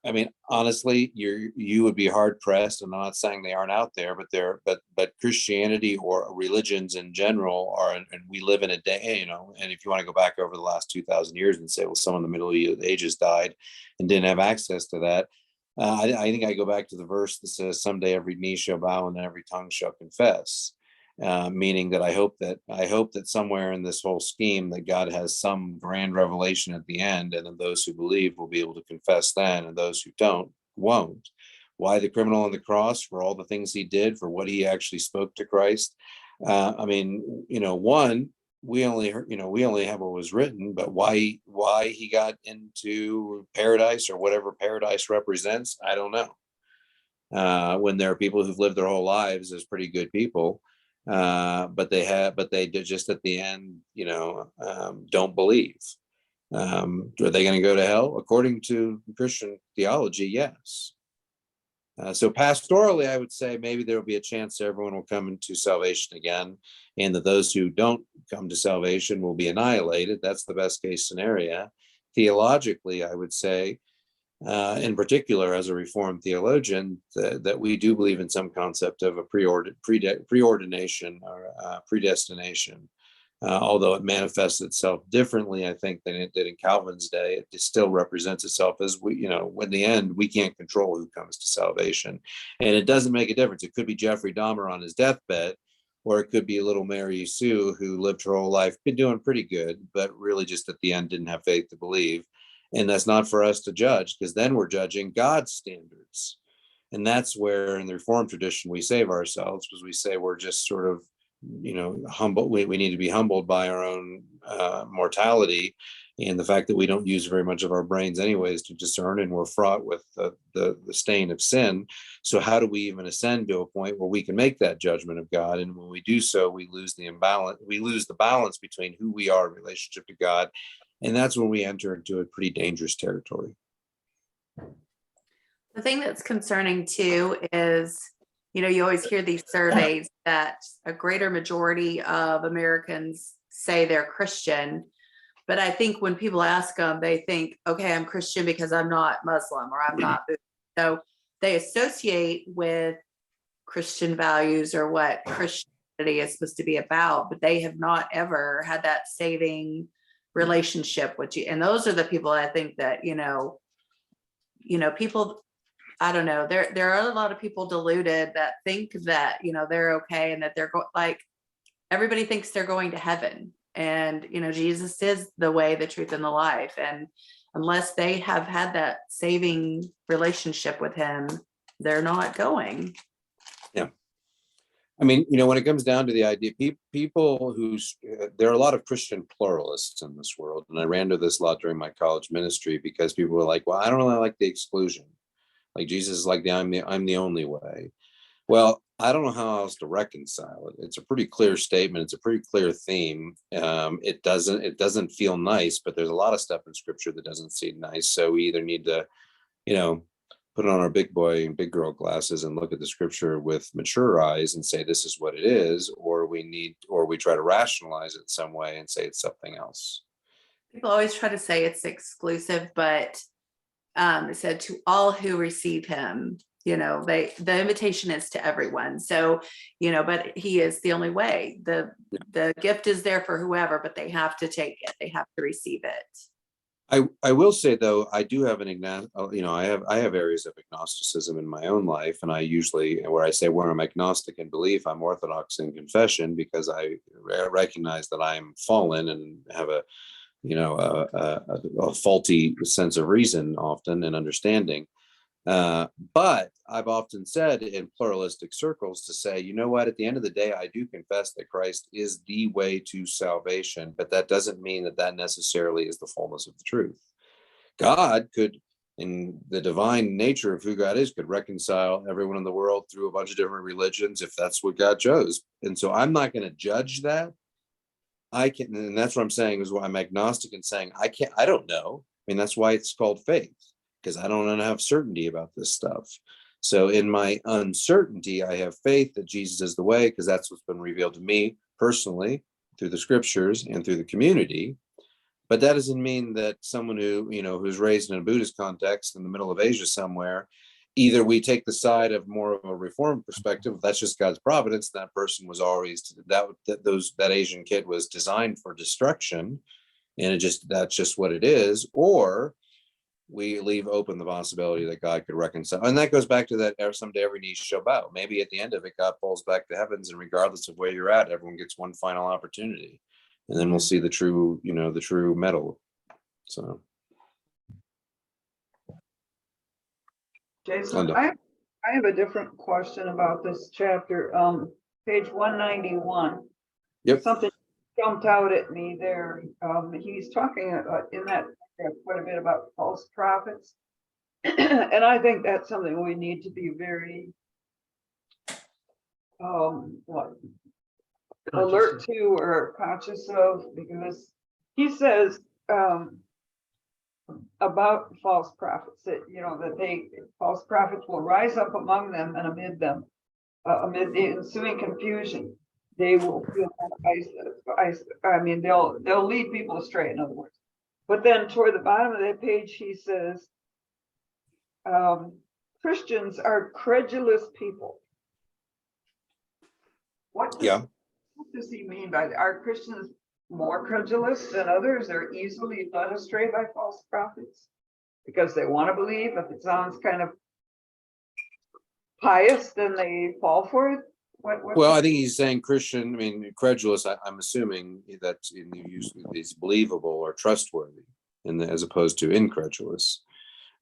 I mean, honestly, you would be hard pressed, and I'm not saying they aren't out there, but Christianity or religions in general are, and we live in a day, and if you want to go back over the last 2,000 years and say, well, someone in the Middle Ages died and didn't have access to that. I think I go back to the verse that says, someday every knee shall bow and then every tongue shall confess. Meaning that I hope that somewhere in this whole scheme that God has some grand revelation at the end, and then those who believe will be able to confess then, and those who don't won't. Why the criminal on the cross? For all the things he did, for what he actually spoke to Christ. I mean, one, we only have what was written, but why he got into paradise or whatever paradise represents, I don't know. When there are people who've lived their whole lives as pretty good people. But they did just at the end, don't believe. Are they going to go to hell? According to Christian theology, yes. So pastorally, I would say maybe there will be a chance everyone will come into salvation again, and that those who don't come to salvation will be annihilated. That's the best case scenario. Theologically, I would say, in particular, as a Reformed theologian, that we do believe in some concept of a preordination or predestination, although it manifests itself differently, I think, than it did in Calvin's day. It still represents itself as in the end, we can't control who comes to salvation, and it doesn't make a difference. It could be Jeffrey Dahmer on his deathbed, or it could be little Mary Sue who lived her whole life, been doing pretty good, but really just at the end didn't have faith to believe. And that's not for us to judge, because then we're judging God's standards. And that's where in the Reformed tradition we save ourselves, because we say we're just sort of, humble. We need to be humbled by our own mortality and the fact that we don't use very much of our brains anyways to discern, and we're fraught with the stain of sin. So how do we even ascend to a point where we can make that judgment of God? And when we do so, we lose the balance between who we are in relationship to God. And that's when we enter into a pretty dangerous territory. The thing that's concerning too is, you always hear these surveys that a greater majority of Americans say they're Christian. But I think when people ask them, they think, okay, I'm Christian because I'm not Muslim or I'm not Buddhist. So they associate with Christian values or what Christianity is supposed to be about, but they have not ever had that saving relationship with you. And those are the people I think that, people, I don't know, there are a lot of people deluded that think that, they're okay and that they're everybody thinks they're going to heaven. And, Jesus is the way, the truth, and the life. And unless they have had that saving relationship with him, they're not going. Yeah. I mean, when it comes down to the idea, people there are a lot of Christian pluralists in this world. And I ran into this a lot during my college ministry, because people were like, well, I don't really like the exclusion. Like Jesus is like, I'm the only way. Well, I don't know how else to reconcile it. It's a pretty clear statement. It's a pretty clear theme. It doesn't feel nice, but there's a lot of stuff in Scripture that doesn't seem nice. So we either need to, put on our big boy and big girl glasses and look at the Scripture with mature eyes and say this is what it is, or we try to rationalize it some way and say it's something else. People always try to say it's exclusive, but it said to all who receive him, the invitation is to everyone. So, but he is the only way. The gift is there for whoever, but they have to take it. They have to receive it. I will say though, I do have I have areas of agnosticism in my own life, and I usually, where I say where I'm agnostic in belief, I'm orthodox in confession, because I recognize that I'm fallen and have a faulty sense of reason often and understanding. But I've often said in pluralistic circles to say, you know what, at the end of the day, I do confess that Christ is the way to salvation, but that doesn't mean that that necessarily is the fullness of the truth. God could, in the divine nature of who God is, could reconcile everyone in the world through a bunch of different religions if that's what God chose. And so I'm not going to judge that. And that's what I'm saying, is why I'm agnostic and saying, I don't know. I mean, that's why it's called faith, because I don't have certainty about this stuff. So in my uncertainty, I have faith that Jesus is the way, because that's what's been revealed to me personally through the scriptures and through the community. But that doesn't mean that someone who's raised in a Buddhist context in the middle of Asia somewhere, either we take the side of more of a reform perspective, that's just God's providence, that person was always, that Asian kid was designed for destruction, and that's just what it is, or we leave open the possibility that God could reconcile. And that goes back to that someday every knee shall bow. Maybe at the end of it, God falls back to heavens, and regardless of where you're at, everyone gets one final opportunity. And then we'll see the true metal. So. Jason, I have a different question about this chapter. Page 191. Yep. Something jumped out at me there. He's talking in that quite a bit about false prophets. And I think that's something we need to be very alert to or conscious of, because he says about false prophets that false prophets will rise up among them, and amid the ensuing confusion, they will feel they'll lead people astray, in other words. But then toward the bottom of that page, he says, Christians are credulous people. What does he mean by that? Are Christians more credulous than others? They're easily led astray by false prophets because they want to believe. If it sounds kind of pious, then they fall for it. Well, I think he's saying Christian. I mean, credulous. I'm assuming that is believable or trustworthy, as opposed to incredulous.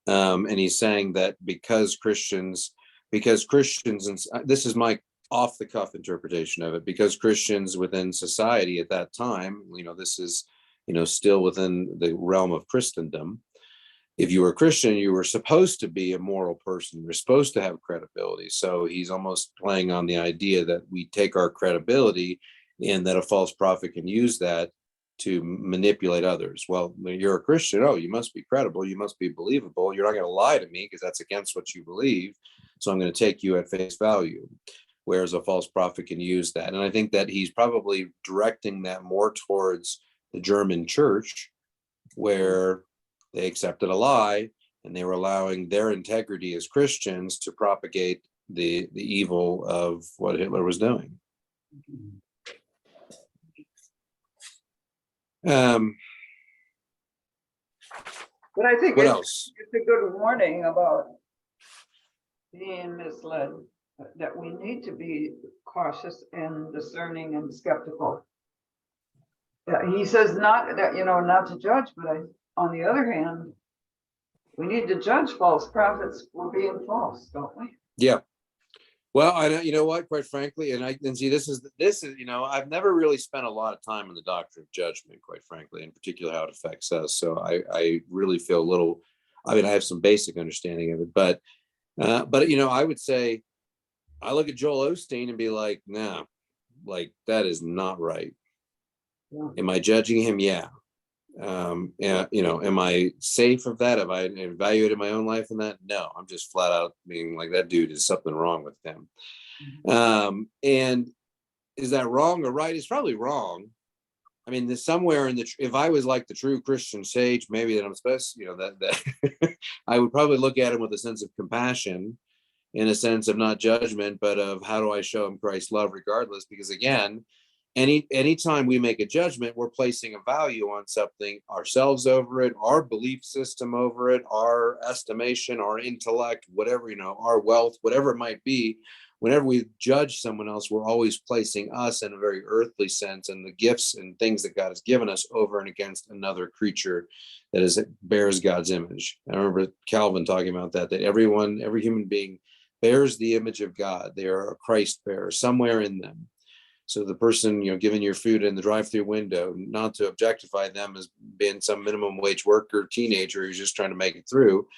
And he's saying that because Christians, and this is my off-the-cuff interpretation of it, because Christians within society at that time, this is, still within the realm of Christendom. If you were a Christian, you were supposed to be a moral person. You're supposed to have credibility. So he's almost playing on the idea that we take our credibility, and that a false prophet can use that to manipulate others. Well, when you're a Christian, you must be credible. You must be believable. You're not going to lie to me because that's against what you believe. So I'm going to take you at face value. Whereas a false prophet can use that. And I think that he's probably directing that more towards the German church, where they accepted a lie and they were allowing their integrity as Christians to propagate the evil of what Hitler was doing. But I think what else? It's a good warning about being misled, that we need to be cautious and discerning and skeptical. He says not to judge, but on the other hand, we need to judge false prophets for being false, don't we? Yeah. Well, you know what, quite frankly, and see, this is, I've never really spent a lot of time on the doctrine of judgment, quite frankly, in particular how it affects us. So I really feel a little, I have some basic understanding of it, but I would say, I look at Joel Osteen and be like, nah, like that is not right. Yeah. Am I judging him? Yeah. Am I safe of that? Have I evaluated my own life in that? No, I'm just flat out being like, that dude is something wrong with him. Mm-hmm. And is that wrong or right? It's probably wrong. I mean, there's somewhere if I was like the true Christian sage, maybe that I'm supposed, that I would probably look at him with a sense of compassion, in a sense of not judgment, but of how do I show him Christ's love regardless? Because again, anytime we make a judgment, we're placing a value on something, ourselves over it, our belief system over it, our estimation, our intellect, whatever, our wealth, whatever it might be. Whenever we judge someone else, we're always placing us in a very earthly sense and the gifts and things that God has given us over and against another creature that bears God's image. I remember Calvin talking about that every human being bears the image of God. They are a Christ bearer somewhere in them. So the person, giving your food in the drive-through window, not to objectify them as being some minimum wage worker, teenager who's just trying to make it through,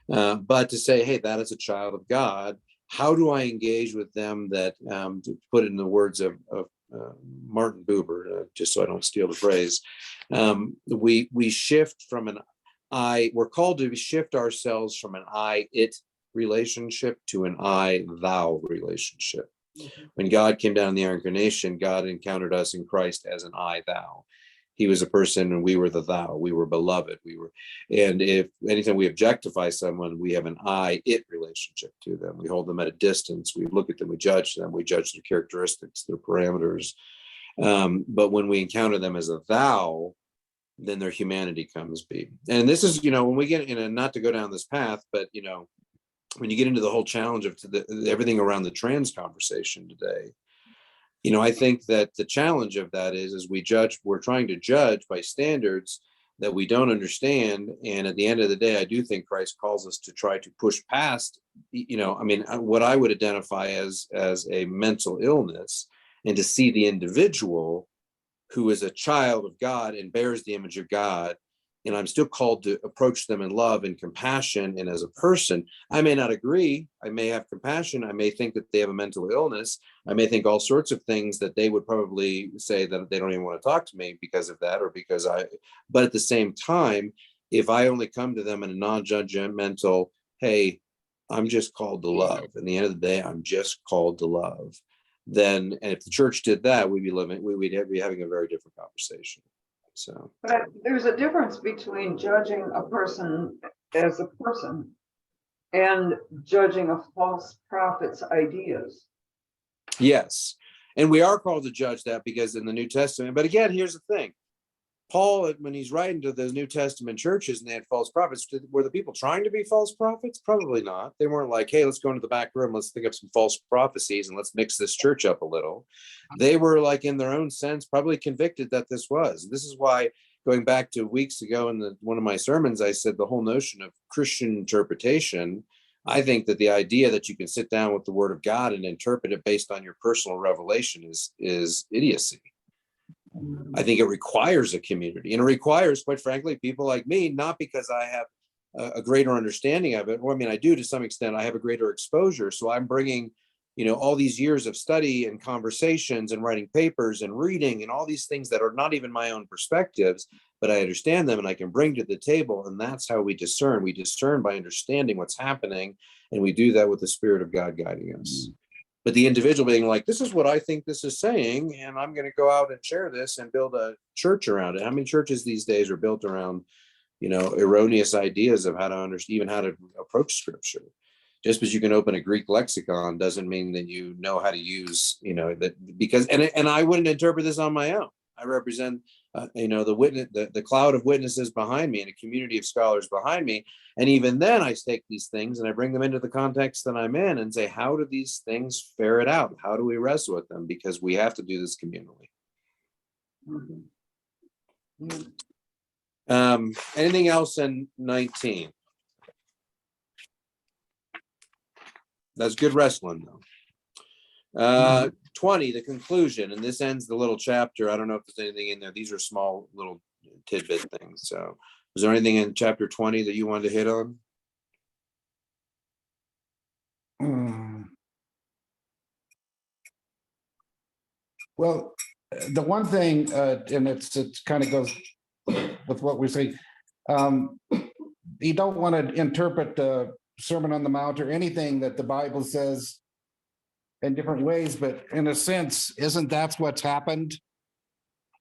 but to say, hey, that is a child of God. How do I engage with them to put it in the words of Martin Buber, just so I don't steal the phrase, we shift from we're called to shift ourselves from an I-it relationship to an I-thou relationship. When God came down in the incarnation, God encountered us in Christ as an I-thou. He was a person and we were the thou. We were beloved. And if anytime we objectify someone, we have an I-it relationship to them. We hold them at a distance. We look at them. We judge them. We judge their characteristics, their parameters. But when we encounter them as a thou, then their humanity comes be. And this is, when we get not to go down this path, but when you get into the whole challenge of everything around the trans conversation today, I think that the challenge of that is we're trying to judge by standards that we don't understand. And at the end of the day, I do think Christ calls us to try to push past, what I would identify as a mental illness, and to see the individual who is a child of God and bears the image of God. And I'm still called to approach them in love and compassion. And as a person, I may not agree. I may have compassion. I may think that they have a mental illness. I may think all sorts of things that they would probably say that they don't even want to talk to me because of that, or but at the same time, if I only come to them in a non-judgmental, hey, I'm just called to love. At the end of the day, I'm just called to love. And if the church did that, we'd be having a very different conversation. So, but there's a difference between judging a person as a person and judging a false prophet's ideas. Yes. And we are called to judge that because in the New Testament, but again, here's the thing. Paul, when he's writing to those New Testament churches and they had false prophets, were the people trying to be false prophets? Probably not. They weren't like, hey, let's go into the back room, let's think of some false prophecies and let's mix this church up a little. They were, like, in their own sense, probably convicted that this was. This is why, going back to weeks ago in one of my sermons, I said the whole notion of Christian interpretation, I think that the idea that you can sit down with the Word of God and interpret it based on your personal revelation is idiocy. I think it requires a community, and it requires, quite frankly, people like me, not because I have a greater understanding of it. Well, I mean, I do to some extent. I have a greater exposure. So I'm bringing, all these years of study and conversations and writing papers and reading and all these things that are not even my own perspectives, but I understand them and I can bring to the table. And that's how we discern. We discern by understanding what's happening. And we do that with the Spirit of God guiding us. But the individual being like, this is what I think this is saying, and I'm going to go out and share this and build a church around it. How many churches these days are built around, erroneous ideas of how to understand, even how to approach Scripture? Just because you can open a Greek lexicon doesn't mean that you know how to use, that, because, and I wouldn't interpret this on my own. I represent, the witness, the cloud of witnesses behind me and a community of scholars behind me. And even then I take these things and I bring them into the context that I'm in and say, how do these things ferret out? How do we wrestle with them? Because we have to do this communally. Mm-hmm. Anything else in 19? That's good wrestling, though. 20, the conclusion, and this ends the little chapter. I don't know if there's anything in there. These are small little tidbit things. So, was there anything in chapter 20 that you wanted to hit on? Well, the one thing, and it kind of goes with what we say, you don't want to interpret the Sermon on the Mount or anything that the Bible says in different ways, but in a sense, isn't that what's happened?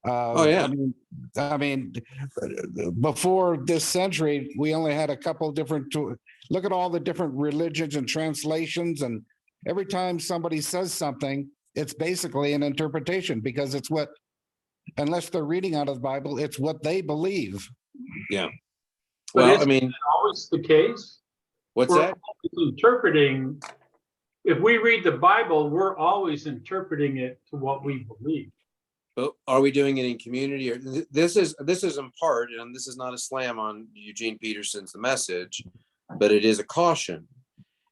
Oh yeah. I mean, before this century, we only had a couple different. Look at all the different religions and translations, and every time somebody says something, it's basically an interpretation because it's what, unless they're reading out of the Bible, it's what they believe. Yeah. But Well, I isn't mean, always the case? what's We're that? always interpreting. If we read the Bible, we're always interpreting it to what we believe. But are we doing it in community? Or this is in part, and this is not a slam on Eugene Peterson's The Message, but it is a caution.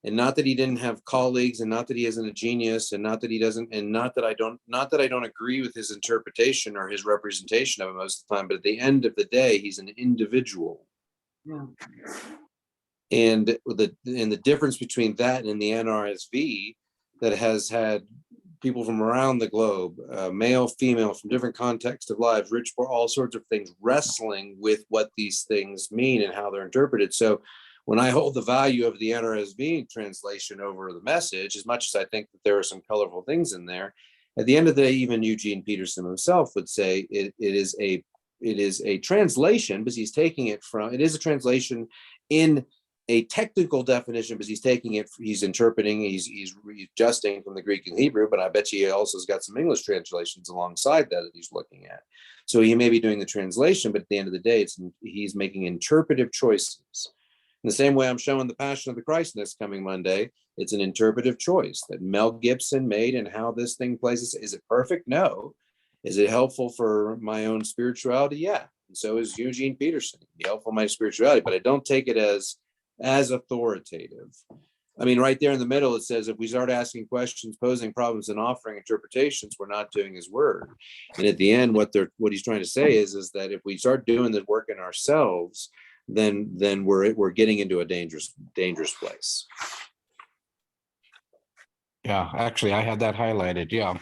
And not that he didn't have colleagues, and not that he isn't a genius, and not that he doesn't, and not that I don't agree with his interpretation or his representation of it most of the time. But at the end of the day, he's an individual. Yeah. And the difference between that and the NRSV that has had people from around the globe, male, female, from different contexts of lives, rich, poor, all sorts of things, wrestling with what these things mean and how they're interpreted. So when I hold the value of the NRSV translation over the Message, as much as I think that there are some colorful things in there, at the end of the day, even Eugene Peterson himself would say it is a translation, because he's taking it from, it is a translation in a technical definition, because he's interpreting, he's adjusting from the Greek and Hebrew, but I bet you he also has got some English translations alongside that he's looking at. So he may be doing the translation, but at the end of the day, he's making interpretive choices. In the same way I'm showing The Passion of the Christ this coming Monday, it's an interpretive choice that Mel Gibson made, and how this thing plays. Is it perfect? No. Is it helpful for my own spirituality? Yeah. And so is Eugene Peterson. Be helpful in my spirituality, but I don't take it as authoritative. I mean, right there in the middle, it says, if we start asking questions, posing problems, and offering interpretations, we're not doing his word. And at the end, what he's trying to say is that if we start doing the work in ourselves, then we're getting into a dangerous place. Yeah, actually, I had that highlighted. Yeah.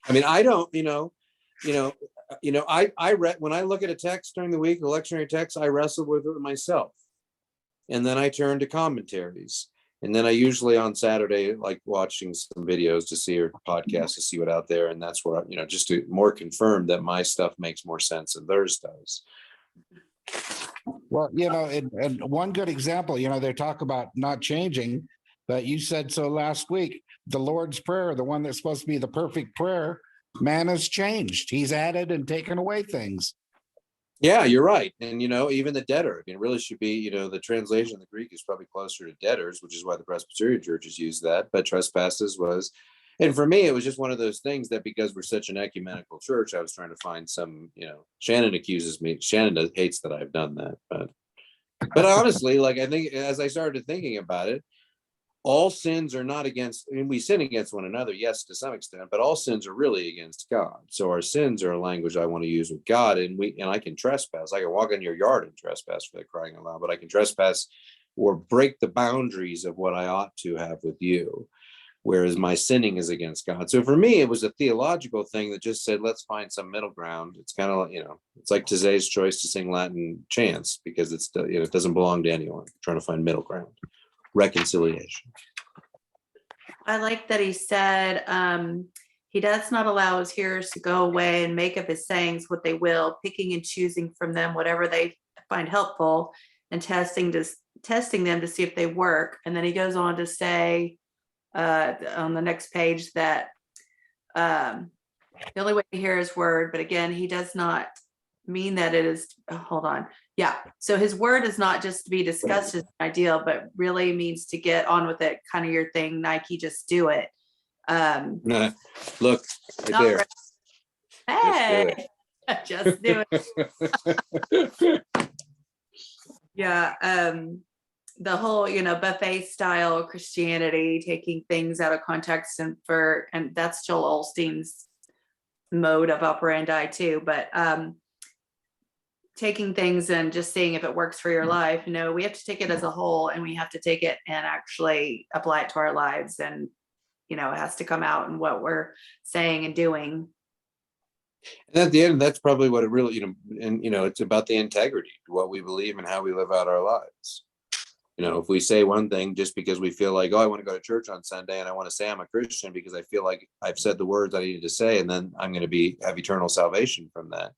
I mean, I don't, I read, when I look at a text during the week, the lectionary text, I wrestle with it myself. And then I turn to commentaries. And then I usually on Saturday, like watching some videos to see, or podcasts to see what out there. And that's where, just to more confirm that my stuff makes more sense than theirs does. Well, and one good example, they talk about not changing, but you said so last week, the Lord's Prayer, the one that's supposed to be the perfect prayer, man has changed. He's added and taken away things. Yeah, you're right. And, even the debtor, it really should be, the translation in the Greek is probably closer to debtors, which is why the Presbyterian churches use that. But trespasses was, and for me, it was just one of those things that because we're such an ecumenical church, I was trying to find some, Shannon hates that I've done that. But honestly, like, I think as I started thinking about it, all sins are not against, we sin against one another, yes, to some extent, but all sins are really against God. So our sins are a language I want to use with God, and I can trespass. I can walk in your yard and trespass, for the crying out loud, but I can trespass or break the boundaries of what I ought to have with you, whereas my sinning is against God. So for me, it was a theological thing that just said, let's find some middle ground. It's kind of like, it's like Taizé's choice to sing Latin chants, because it's, it doesn't belong to anyone. I'm trying to find middle ground. Reconciliation. I like that he said he does not allow his hearers to go away and make of his sayings what they will, picking and choosing from them whatever they find helpful, and testing them to see if they work. And then he goes on to say on the next page that the only way to hear his word, but again, he does not mean that it is, hold on. Yeah. So his word is not just to be discussed as an ideal, but really means to get on with it. Kind of your thing, Nike, just do it. Look right there. Hey, just do it. Yeah. The whole, buffet style Christianity, taking things out of context, and that's Joel Osteen's mode of operandi too. But taking things and just seeing if it works for your life. No, we have to take it as a whole, and we have to take it and actually apply it to our lives. And, it has to come out in what we're saying and doing. And at the end, that's probably what it really, it's about the integrity, what we believe and how we live out our lives. If we say one thing just because we feel like, I want to go to church on Sunday and I want to say I'm a Christian because I feel like I've said the words I needed to say, and then I'm going to have eternal salvation from that.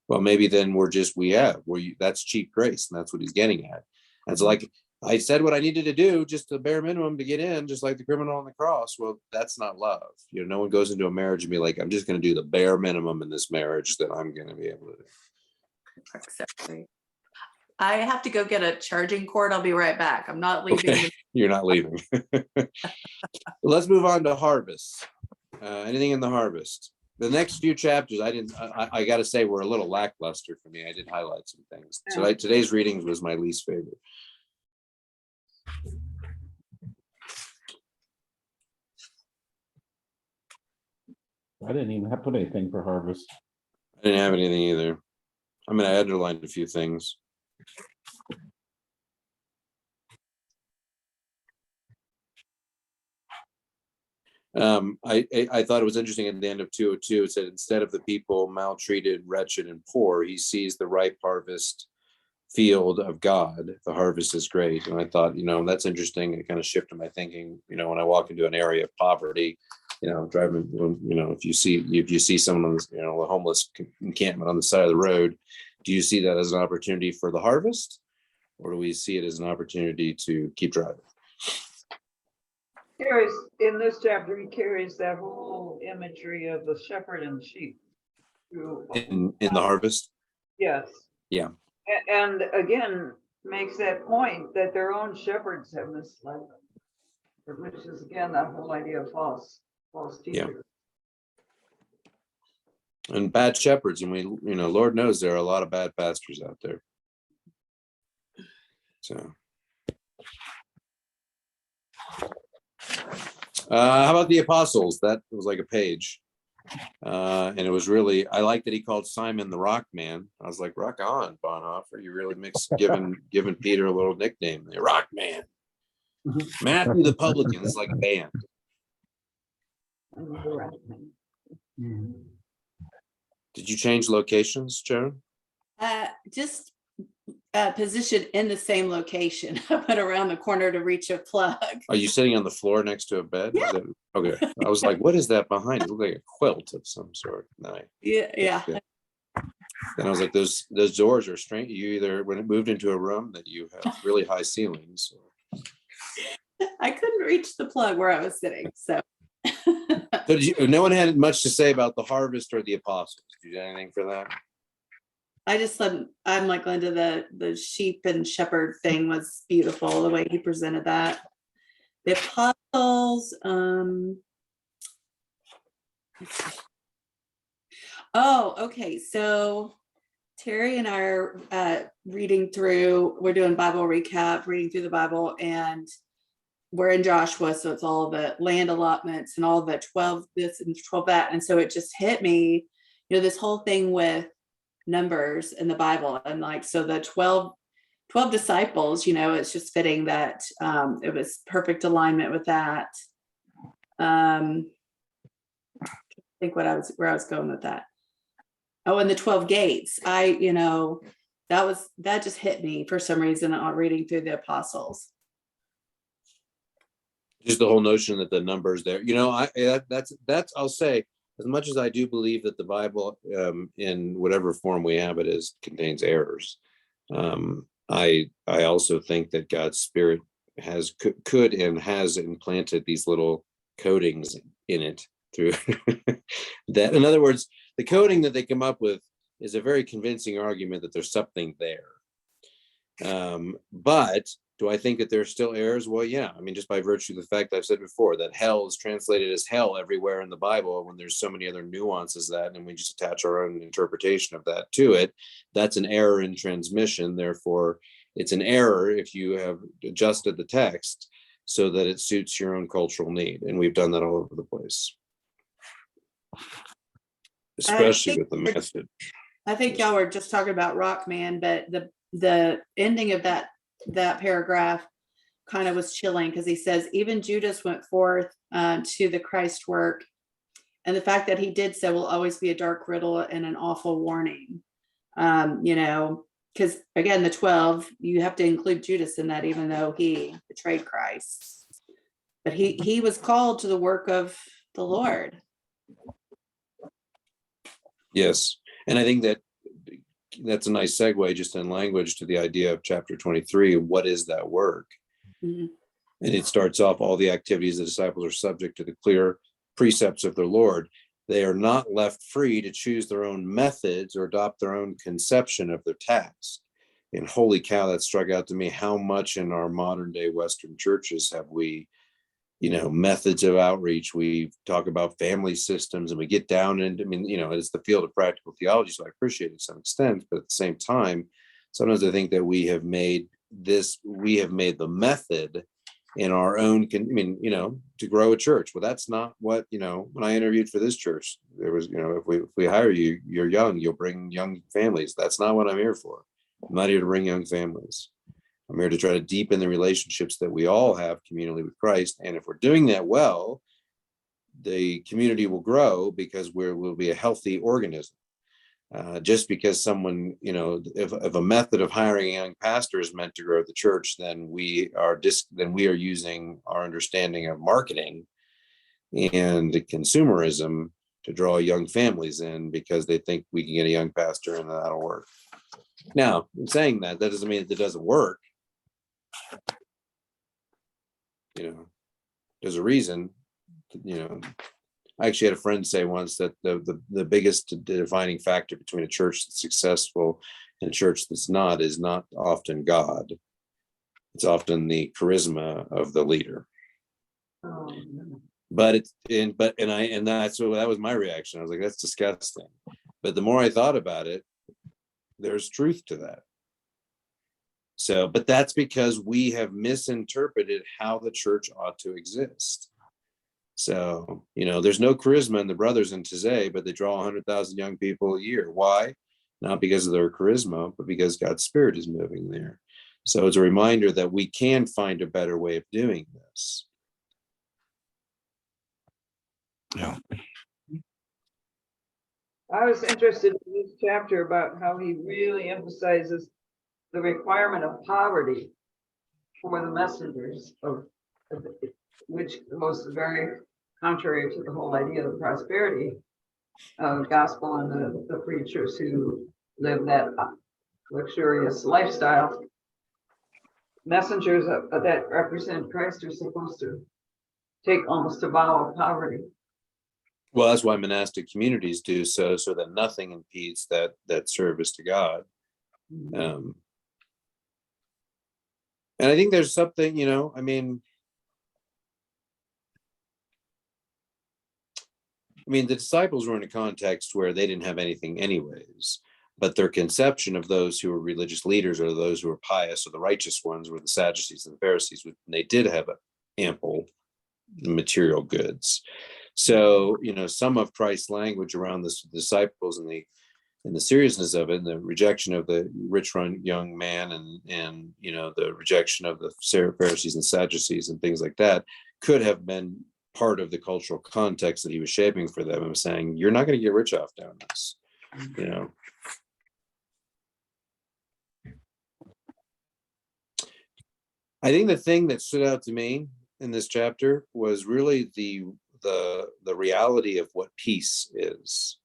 Well, maybe then that's cheap grace, and that's what he's getting at. And it's like, I said what I needed to do, just the bare minimum to get in, just like the criminal on the cross. Well, that's not love. You know, no one goes into a marriage and be like, I'm just going to do the bare minimum in this marriage that I'm going to be able to do. Exactly. I have to go get a charging cord. I'll be right back. I'm not leaving. Okay. You're not leaving. Let's move on to harvest. Anything in the harvest? The next few chapters, I got to say, were a little lackluster for me. I did highlight some things. So today's readings was my least favorite. I didn't even have put anything for harvest. I didn't have anything either. I mean, I underlined a few things. I thought it was interesting at the end of 202, it said, instead of the people maltreated, wretched, and poor, he sees the ripe harvest field of God. The harvest is great. And I thought, that's interesting. It kind of shifted my thinking. When I walk into an area of poverty, driving, if you see someone on this, a homeless encampment on the side of the road, do you see that as an opportunity for the harvest, or do we see it as an opportunity to keep driving? In this chapter, he carries that whole imagery of the shepherd and sheep through In the harvest? Yes. Yeah. And again, makes that point that their own shepherds have misled them, which is again that whole idea of false teachers. Yeah. And bad shepherds, and we, Lord knows there are a lot of bad pastors out there. So. How about the apostles? That was like a page. And it was really, I like that he called Simon the Rock Man. I was like, rock on, Bonhoeffer. You really giving Peter a little nickname, the Rock Man. Matthew the Publican is like a band. Did you change locations, Joan? Just position in the same location. I went around the corner to reach a plug. Are you sitting on the floor next to a bed? Yeah. Okay. I was like, what is that behind? It looked like a quilt of some sort. Yeah. And I was like, those doors are strange. You either, when it moved into a room, that you have really high ceilings. I couldn't reach the plug where I was sitting. So no one had much to say about the harvest or the apostles. Did you have anything for that? I just said, I'm like Linda, the sheep and shepherd thing was beautiful, the way he presented that. The apostles, okay. So Terry and I are we're doing Bible recap, reading through the Bible, and we're in Joshua. So it's all the land allotments and all the 12 this and 12 that. And so it just hit me, this whole thing with numbers in the Bible, and so the 12 disciples, it's just fitting that it was perfect alignment with that. I think where I was going with that. And the 12 gates, that just hit me for some reason on reading through the apostles. Just the whole notion that the numbers there, that's I'll say, as much as I do believe that the Bible, in whatever form we have it contains errors, I also think that God's Spirit could and has implanted these little codings in it through that. In other words, the coding that they come up with is a very convincing argument that there's something there. But do I think that there's still errors? Well, yeah. I mean, just by virtue of the fact I've said before that hell is translated as hell everywhere in the Bible, when there's so many other nuances that, and we just attach our own interpretation of that to it, that's an error in transmission. Therefore, it's an error if you have adjusted the text so that it suits your own cultural need. And we've done that all over the place, especially with the message. I think y'all were just talking about Rock Man, but the ending of that paragraph kind of was chilling, because he says, even Judas went forth to the Christ work, and the fact that he did so will always be a dark riddle and an awful warning. Because again, the 12, you have to include Judas in that, even though he betrayed Christ, but he was called to the work of the Lord. Yes. And I think that that's a nice segue just in language to the idea of chapter 23. What is that work? Mhm. And it starts off, all the activities of the disciples are subject to the clear precepts of their Lord. They are not left free to choose their own methods or adopt their own conception of their task. And holy cow, that struck out to me. How much in our modern day Western churches have we, methods of outreach? We talk about family systems and we get down into, it's the field of practical theology, so I appreciate it to some extent, but at the same time, sometimes I think that we have made the method in our own, to grow a church. Well, that's not what, when I interviewed for this church, there was, if we hire you, you're young, you'll bring young families. That's not what I'm here for. I'm not here to bring young families. I'm here to try to deepen the relationships that we all have communally with Christ. And if we're doing that well, the community will grow because we'll be a healthy organism. Just because someone, if a method of hiring a young pastor is meant to grow the church, then we are using our understanding of marketing and consumerism to draw young families in because they think we can get a young pastor and that'll work. Now, in saying that doesn't mean that it doesn't work. There's a reason. I actually had a friend say once that the biggest defining factor between a church that's successful and a church that's not is not often God. It's often the charisma of the leader. But that was my reaction. I was like, that's disgusting. But the more I thought about it, there's truth to that. So, but that's because we have misinterpreted how the church ought to exist. So, there's no charisma in the brothers in Taizé, but they draw 100,000 young people a year. Why? Not because of their charisma, but because God's Spirit is moving there. So it's a reminder that we can find a better way of doing this. Yeah. I was interested in this chapter about how he really emphasizes the requirement of poverty for the messengers, which was very contrary to the whole idea of prosperity gospel and the preachers who live that luxurious lifestyle. Messengers that represent Christ are supposed to take almost a vow of poverty. Well, that's why monastic communities do so that nothing impedes that service to God. And I think there's something, the disciples were in a context where they didn't have anything anyways, but their conception of those who were religious leaders or those who were pious or the righteous ones were the Sadducees and the Pharisees, and they did have ample material goods. So, some of Christ's language around the disciples and the seriousness of it, and the rejection of the rich young man and the rejection of the Pharisees and Sadducees and things like that could have been part of the cultural context that he was shaping for them and was saying, you're not going to get rich off doing this, I think the thing that stood out to me in this chapter was really the reality of what peace is.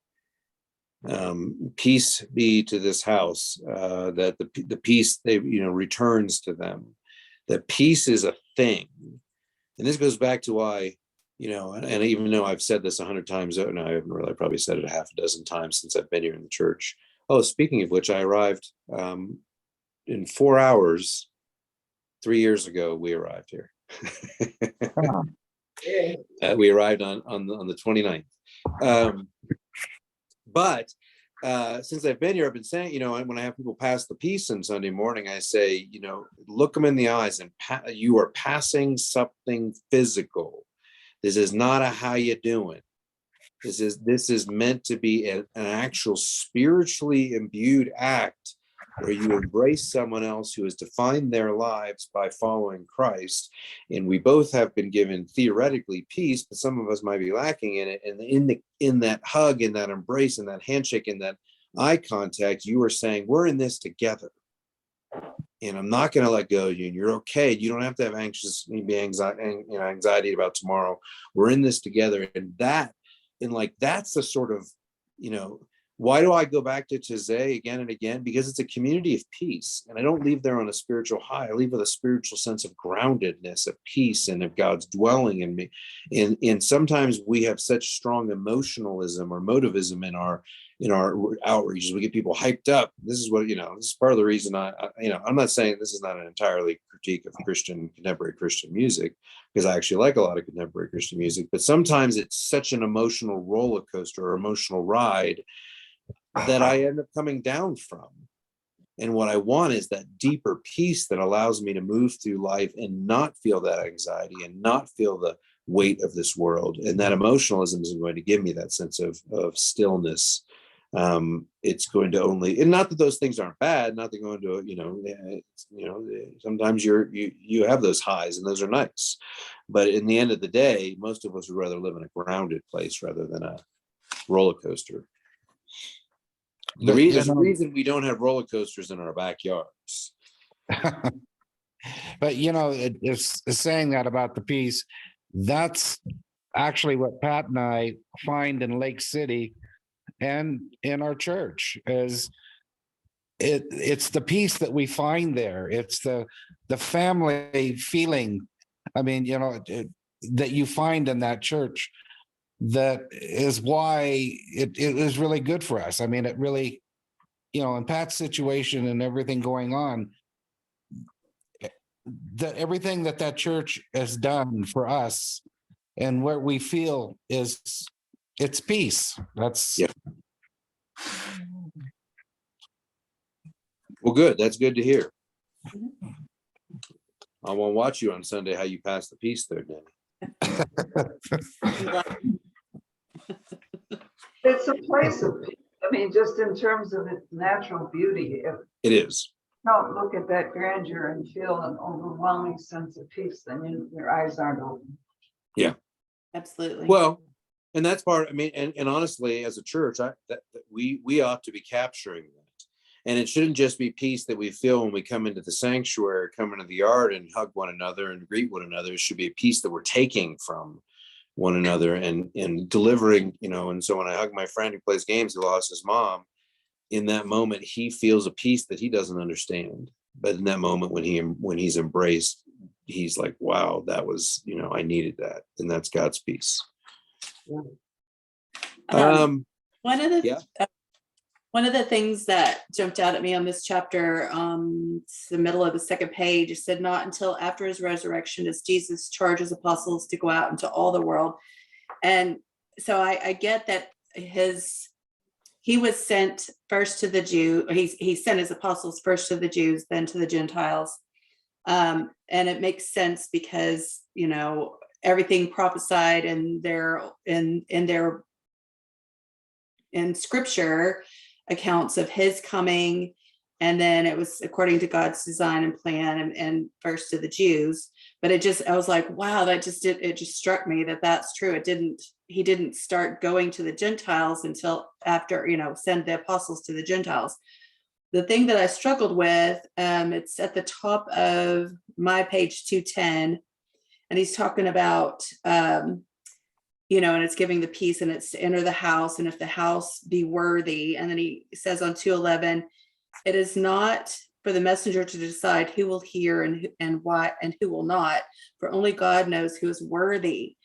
Peace be to this house, that the peace they returns to them. That peace is a thing, and this goes back to why and even though I've said this 100 times, no, I haven't really. I probably said it a half a dozen times since I've been here in the church. Oh, speaking of which, I arrived in 4 hours 3 years ago. We arrived here. We arrived on the 29th. But since I've been here, I've been saying, when I have people pass the peace on Sunday morning, I say, look them in the eyes and you are passing something physical. This is not a how you doing. This is meant to be an actual spiritually imbued act where you embrace someone else who has defined their lives by following Christ. And we both have been given theoretically peace, but some of us might be lacking in it. And in that hug, in that embrace, in that handshake, in that eye contact, you are saying, we're in this together. And I'm not going to let go of you. And you're okay. You don't have to have anxiety about tomorrow. We're in this together. And that's the sort of, Why do I go back to Taizé again and again? Because it's a community of peace. And I don't leave there on a spiritual high. I leave with a spiritual sense of groundedness, of peace, and of God's dwelling in me. And sometimes we have such strong emotionalism or motivism in our outreaches. We get people hyped up. This is what, this is part of the reason I'm not saying this is not an entirely critique of contemporary Christian music, because I actually like a lot of contemporary Christian music, but sometimes it's such an emotional roller coaster or emotional ride that I end up coming down from. And what I want is that deeper peace that allows me to move through life and not feel that anxiety and not feel the weight of this world. And that emotionalism isn't going to give me that sense of stillness. It's going to only, and not that those things aren't bad, not that going to, sometimes you have those highs and those are nice. But in the end of the day, most of us would rather live in a grounded place rather than a roller coaster. There's a reason we don't have roller coasters in our backyards. But it's saying that about the peace. That's actually what Pat and I find in Lake City and in our church. Is it's the peace that we find there. It's the family feeling. I mean, that you find in that church. That is why it is really good for us. I mean, it really, in Pat's situation and everything going on, that everything that church has done for us and where we feel it's peace. That's Well, good. That's good to hear. I want to watch you on Sunday, how you pass the peace there, Danny. It's a place of peace. I mean, just in terms of its natural beauty. If It is. you don't look at that grandeur and feel an overwhelming sense of peace, then your eyes aren't open. Yeah. Absolutely. Well, and that's part, and honestly, as a church, we ought to be capturing that. And it shouldn't just be peace that we feel when we come into the sanctuary, come into the yard and hug one another and greet one another. It should be a peace that we're taking from one another and delivering, and so when I hug my friend who plays games, who lost his mom, in that moment, he feels a peace that he doesn't understand. But in that moment, when he's embraced, he's like, wow, that was, I needed that. And that's God's peace. One of the things that jumped out at me on this chapter, it's the middle of the second page, it said, not until after his resurrection does Jesus charge his apostles to go out into all the world. And so I get that he was sent first to the Jew. He sent his apostles first to the Jews, then to the Gentiles. And it makes sense because, everything prophesied in scripture accounts of his coming, and then it was according to God's design and plan, and first to the Jews. But I was like, wow, it just struck me that that's true. He didn't start going to the Gentiles until after, send the apostles to the Gentiles. The thing that I struggled with, it's at the top of my page 210, and he's talking about and it's giving the peace, and it's to enter the house, and if the house be worthy. And then he says on 211, it is not for the messenger to decide who will hear and why and who will not, for only God knows who is worthy.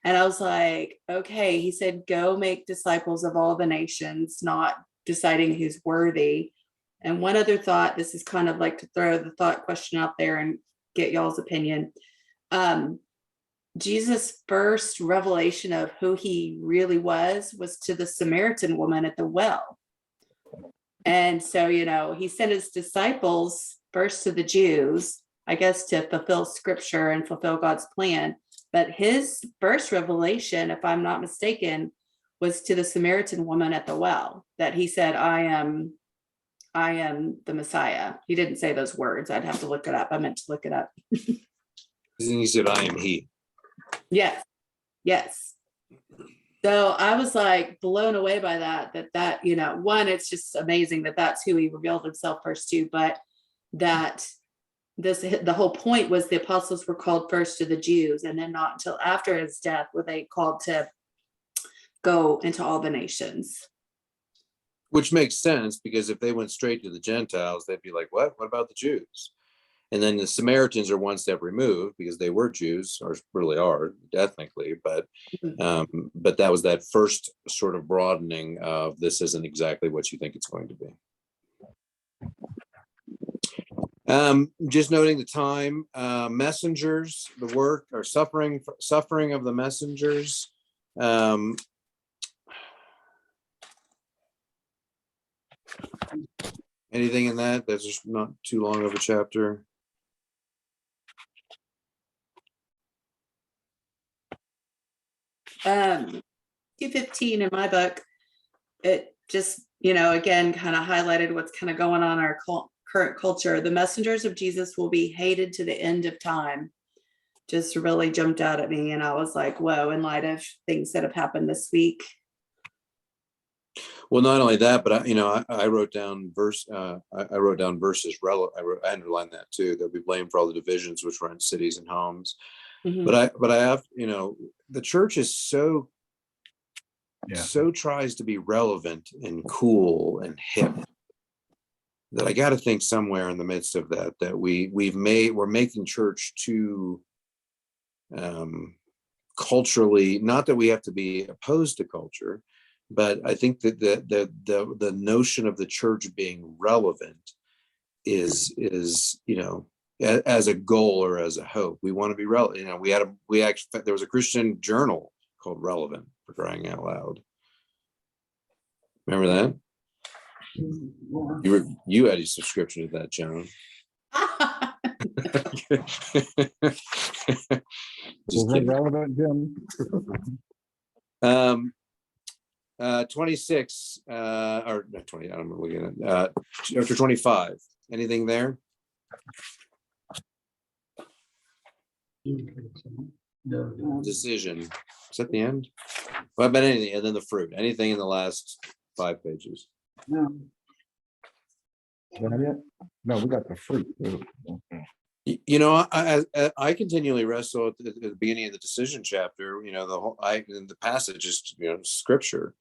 And I was like, okay, he said, go make disciples of all the nations, not deciding who's worthy. And one other thought, this is kind of like to throw the thought question out there and get y'all's opinion. Jesus' first revelation of who he really was to the Samaritan woman at the well. And so, he sent his disciples first to the Jews, I guess, to fulfill scripture and fulfill God's plan. But his first revelation, if I'm not mistaken, was to the Samaritan woman at the well, that he said, I am the Messiah. He didn't say those words. I'd have to look it up. I meant to look it up. He said, I am he. Yes. So I was like blown away by that, one, it's just amazing that that's who he revealed himself first to, but that the whole point was the apostles were called first to the Jews, and then not until after his death were they called to go into all the nations. Which makes sense, because if they went straight to the Gentiles, they'd be like, what about the Jews? And then the Samaritans are one step removed, because they were Jews, or really are ethnically, but that was that first sort of broadening of, this isn't exactly what you think it's going to be. Just noting the time, messengers, the work or suffering of the messengers. Anything in that? That's just not too long of a chapter. Um, 215 in my book, it just, again, kind of highlighted what's kind of going on in our current culture. The messengers of Jesus will be hated to the end of time. Just really jumped out at me, and I was like, whoa, in light of things that have happened this week. Well, not only that, but I wrote down verses relevant. I underlined that too. They'll be blamed for all the divisions which run cities and homes. Mhm. But I have, the church is so tries to be relevant and cool and hip, that I got to think somewhere in the midst of that we're making church too culturally, not that we have to be opposed to culture, but I think that the notion of the church being relevant is as a goal or as a hope. We want to be relevant. There was a Christian journal called Relevant, for crying out loud. Remember that? You had a subscription to that, Joan. Just kidding. Relevant, Jim? 26 or not 20, I'm looking at chapter 25. Anything there? Decision. Is that the end? Well, but anything, and then the fruit. Anything in the last 5 pages? No. Is that it? No, we got the fruit. I continually wrestle at the beginning of the decision chapter. The passage is scripture,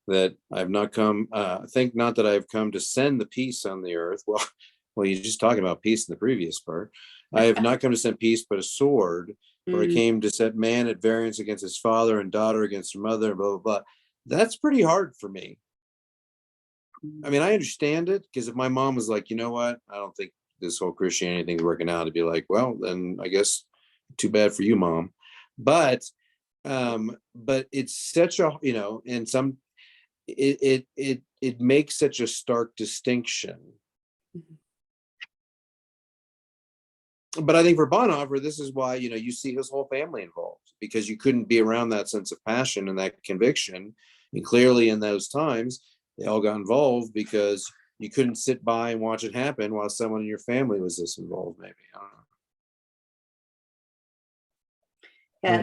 that I've not come. Think not that I've come to send the peace on the earth. Well, you're just talking about peace in the previous part. I have not come to send peace, but a sword. For I came to set man at variance against his father, and daughter against her mother, and blah blah blah. That's pretty hard for me. I mean, I understand it, because if my mom was like, you know what, I don't think this whole Christianity thing's working out, to be like, well, then I guess too bad for you, Mom. But it's such a, and some it makes such a stark distinction. But I think for Bonhoeffer, this is why, you see his whole family involved, because you couldn't be around that sense of passion and that conviction. And clearly in those times, they all got involved, because you couldn't sit by and watch it happen while someone in your family was this involved, maybe. I don't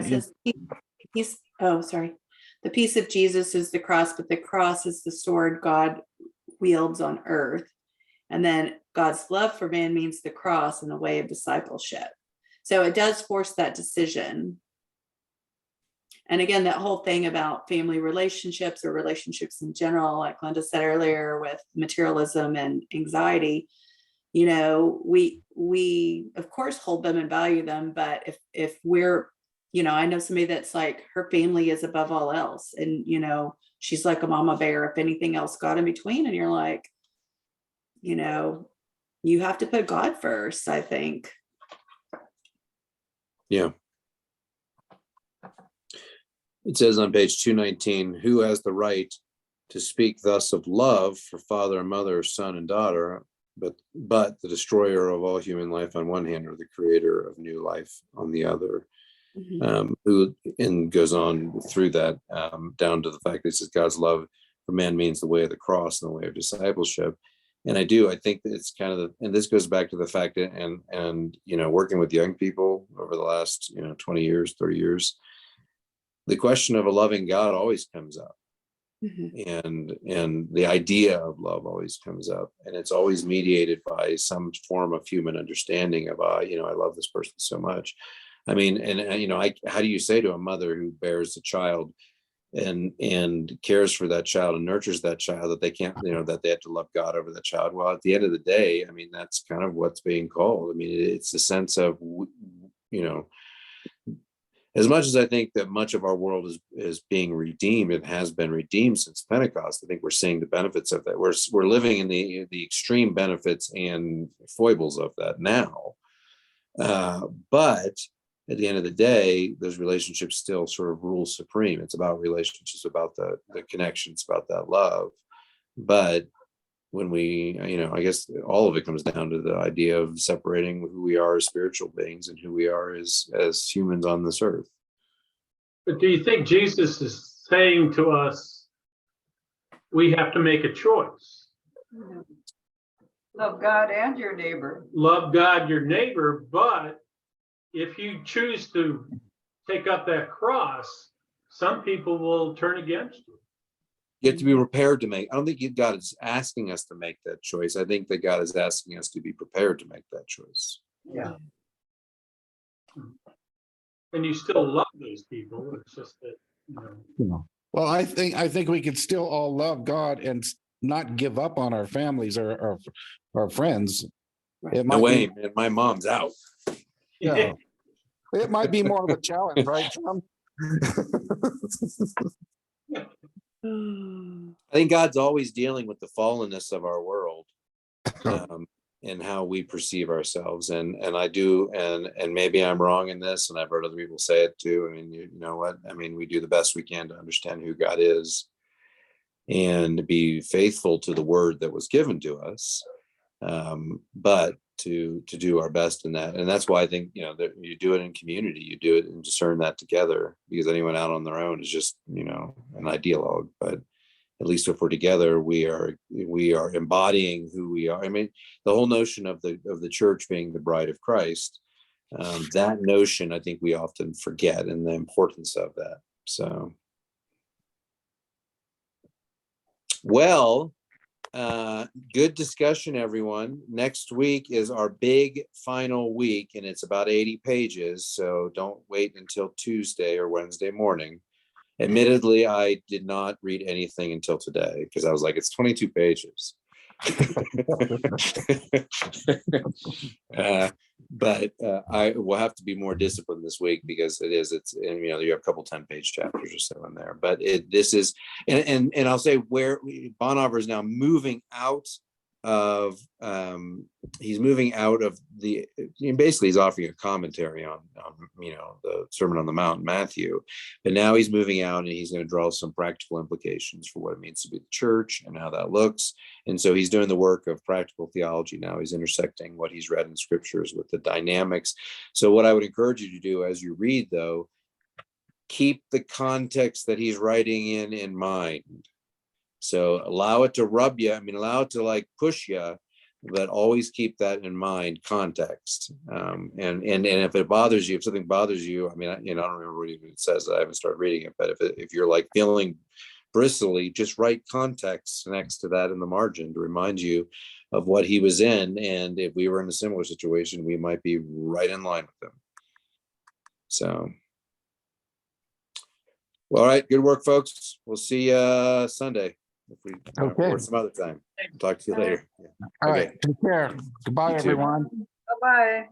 know. Yeah, it says, sorry. The peace of Jesus is the cross, but the cross is the sword God wields on earth. And then God's love for man means the cross and the way of discipleship. So it does force that decision. And again, that whole thing about family relationships, or relationships in general, like Glenda said earlier, with materialism and anxiety, we of course hold them and value them. But if we're, I know somebody that's like, her family is above all else. And, she's like a mama bear if anything else got in between. And you're like, you have to put God first, I think. Yeah. It says on page 219, who has the right to speak thus of love for father and mother, son and daughter, but the destroyer of all human life on one hand, or the creator of new life on the other. Who, and goes on through that down to the fact that it says God's love for man means the way of the cross and the way of discipleship. And I think that it's kind of and this goes back to the fact that, and working with young people over the last 20 years, 30 years, the question of a loving God always comes up. And the idea of love always comes up, and it's always mediated by some form of human understanding of I love this person so much. I mean, and how do you say to a mother who bears a child, and cares for that child and nurtures that child, that they can't, that they have to love God over that child. Well, at the end of the day, I mean, that's kind of what's being called. I mean, it's a sense of, as much as I think that much of our world is being redeemed, it has been redeemed since Pentecost. I think we're seeing the benefits of that. We're living in the extreme benefits and foibles of that now. But at the end of the day, those relationships still sort of rule supreme. It's about relationships, about the connections, about that love. But when we, I guess all of it comes down to the idea of separating who we are as spiritual beings and who we are as humans on this earth. But do you think Jesus is saying to us, we have to make a choice? Love God and your neighbor. Love God, your neighbor, but if you choose to take up that cross, some people will turn against you. You have to be prepared to make. I don't think God is asking us to make that choice. I think that God is asking us to be prepared to make that choice. Yeah. And you still love those people. It's just that, Well, I think we can still all love God and not give up on our families or our friends. It No might way, be, man, my mom's out. yeah, it might be more of a challenge, right, Tom? I think God's always dealing with the fallenness of our world, and how we perceive ourselves. And I do, and maybe I'm wrong in this, and I've heard other people say it too. I mean, you know what? I mean, we do the best we can to understand who God is and be faithful to the word that was given to us. But to do our best in that. And that's why I think, that you do it in community, you do it and discern that together, because anyone out on their own is just, an ideologue. But at least if we're together, we are embodying who we are. I mean, the whole notion of the church being the bride of Christ, that notion, I think we often forget, and the importance of that. So, well, good discussion, everyone. Next week is our big final week, and it's about 80 pages. So don't wait until Tuesday or Wednesday morning. Admittedly, I did not read anything until today because I was like, it's 22 pages. But I will have to be more disciplined this week because it's you have a couple 10-page chapters or so in there. But this is, and I'll say where Bonhoeffer is now moving out of, he's moving out of basically he's offering a commentary on the Sermon on the Mount, Matthew, but now he's moving out and he's going to draw some practical implications for what it means to be the church and how that looks. And so he's doing the work of practical theology now. He's intersecting what he's read in scriptures with the dynamics. So what I would encourage you to do as you read, though, keep the context that he's writing in mind. So allow it to rub you. I mean, allow it to like push you, but always keep that in mind, context. And if it bothers you, if something bothers you, I mean, I don't remember what it says. I haven't started reading it, but if you're like feeling bristly, just write context next to that in the margin to remind you of what he was in. And if we were in a similar situation, we might be right in line with him. So. Well, all right. Good work, folks. We'll see you Sunday. If we or some other time. Talk to you later. Yeah. All right. Take care. Goodbye, You too. everyone. Bye-bye.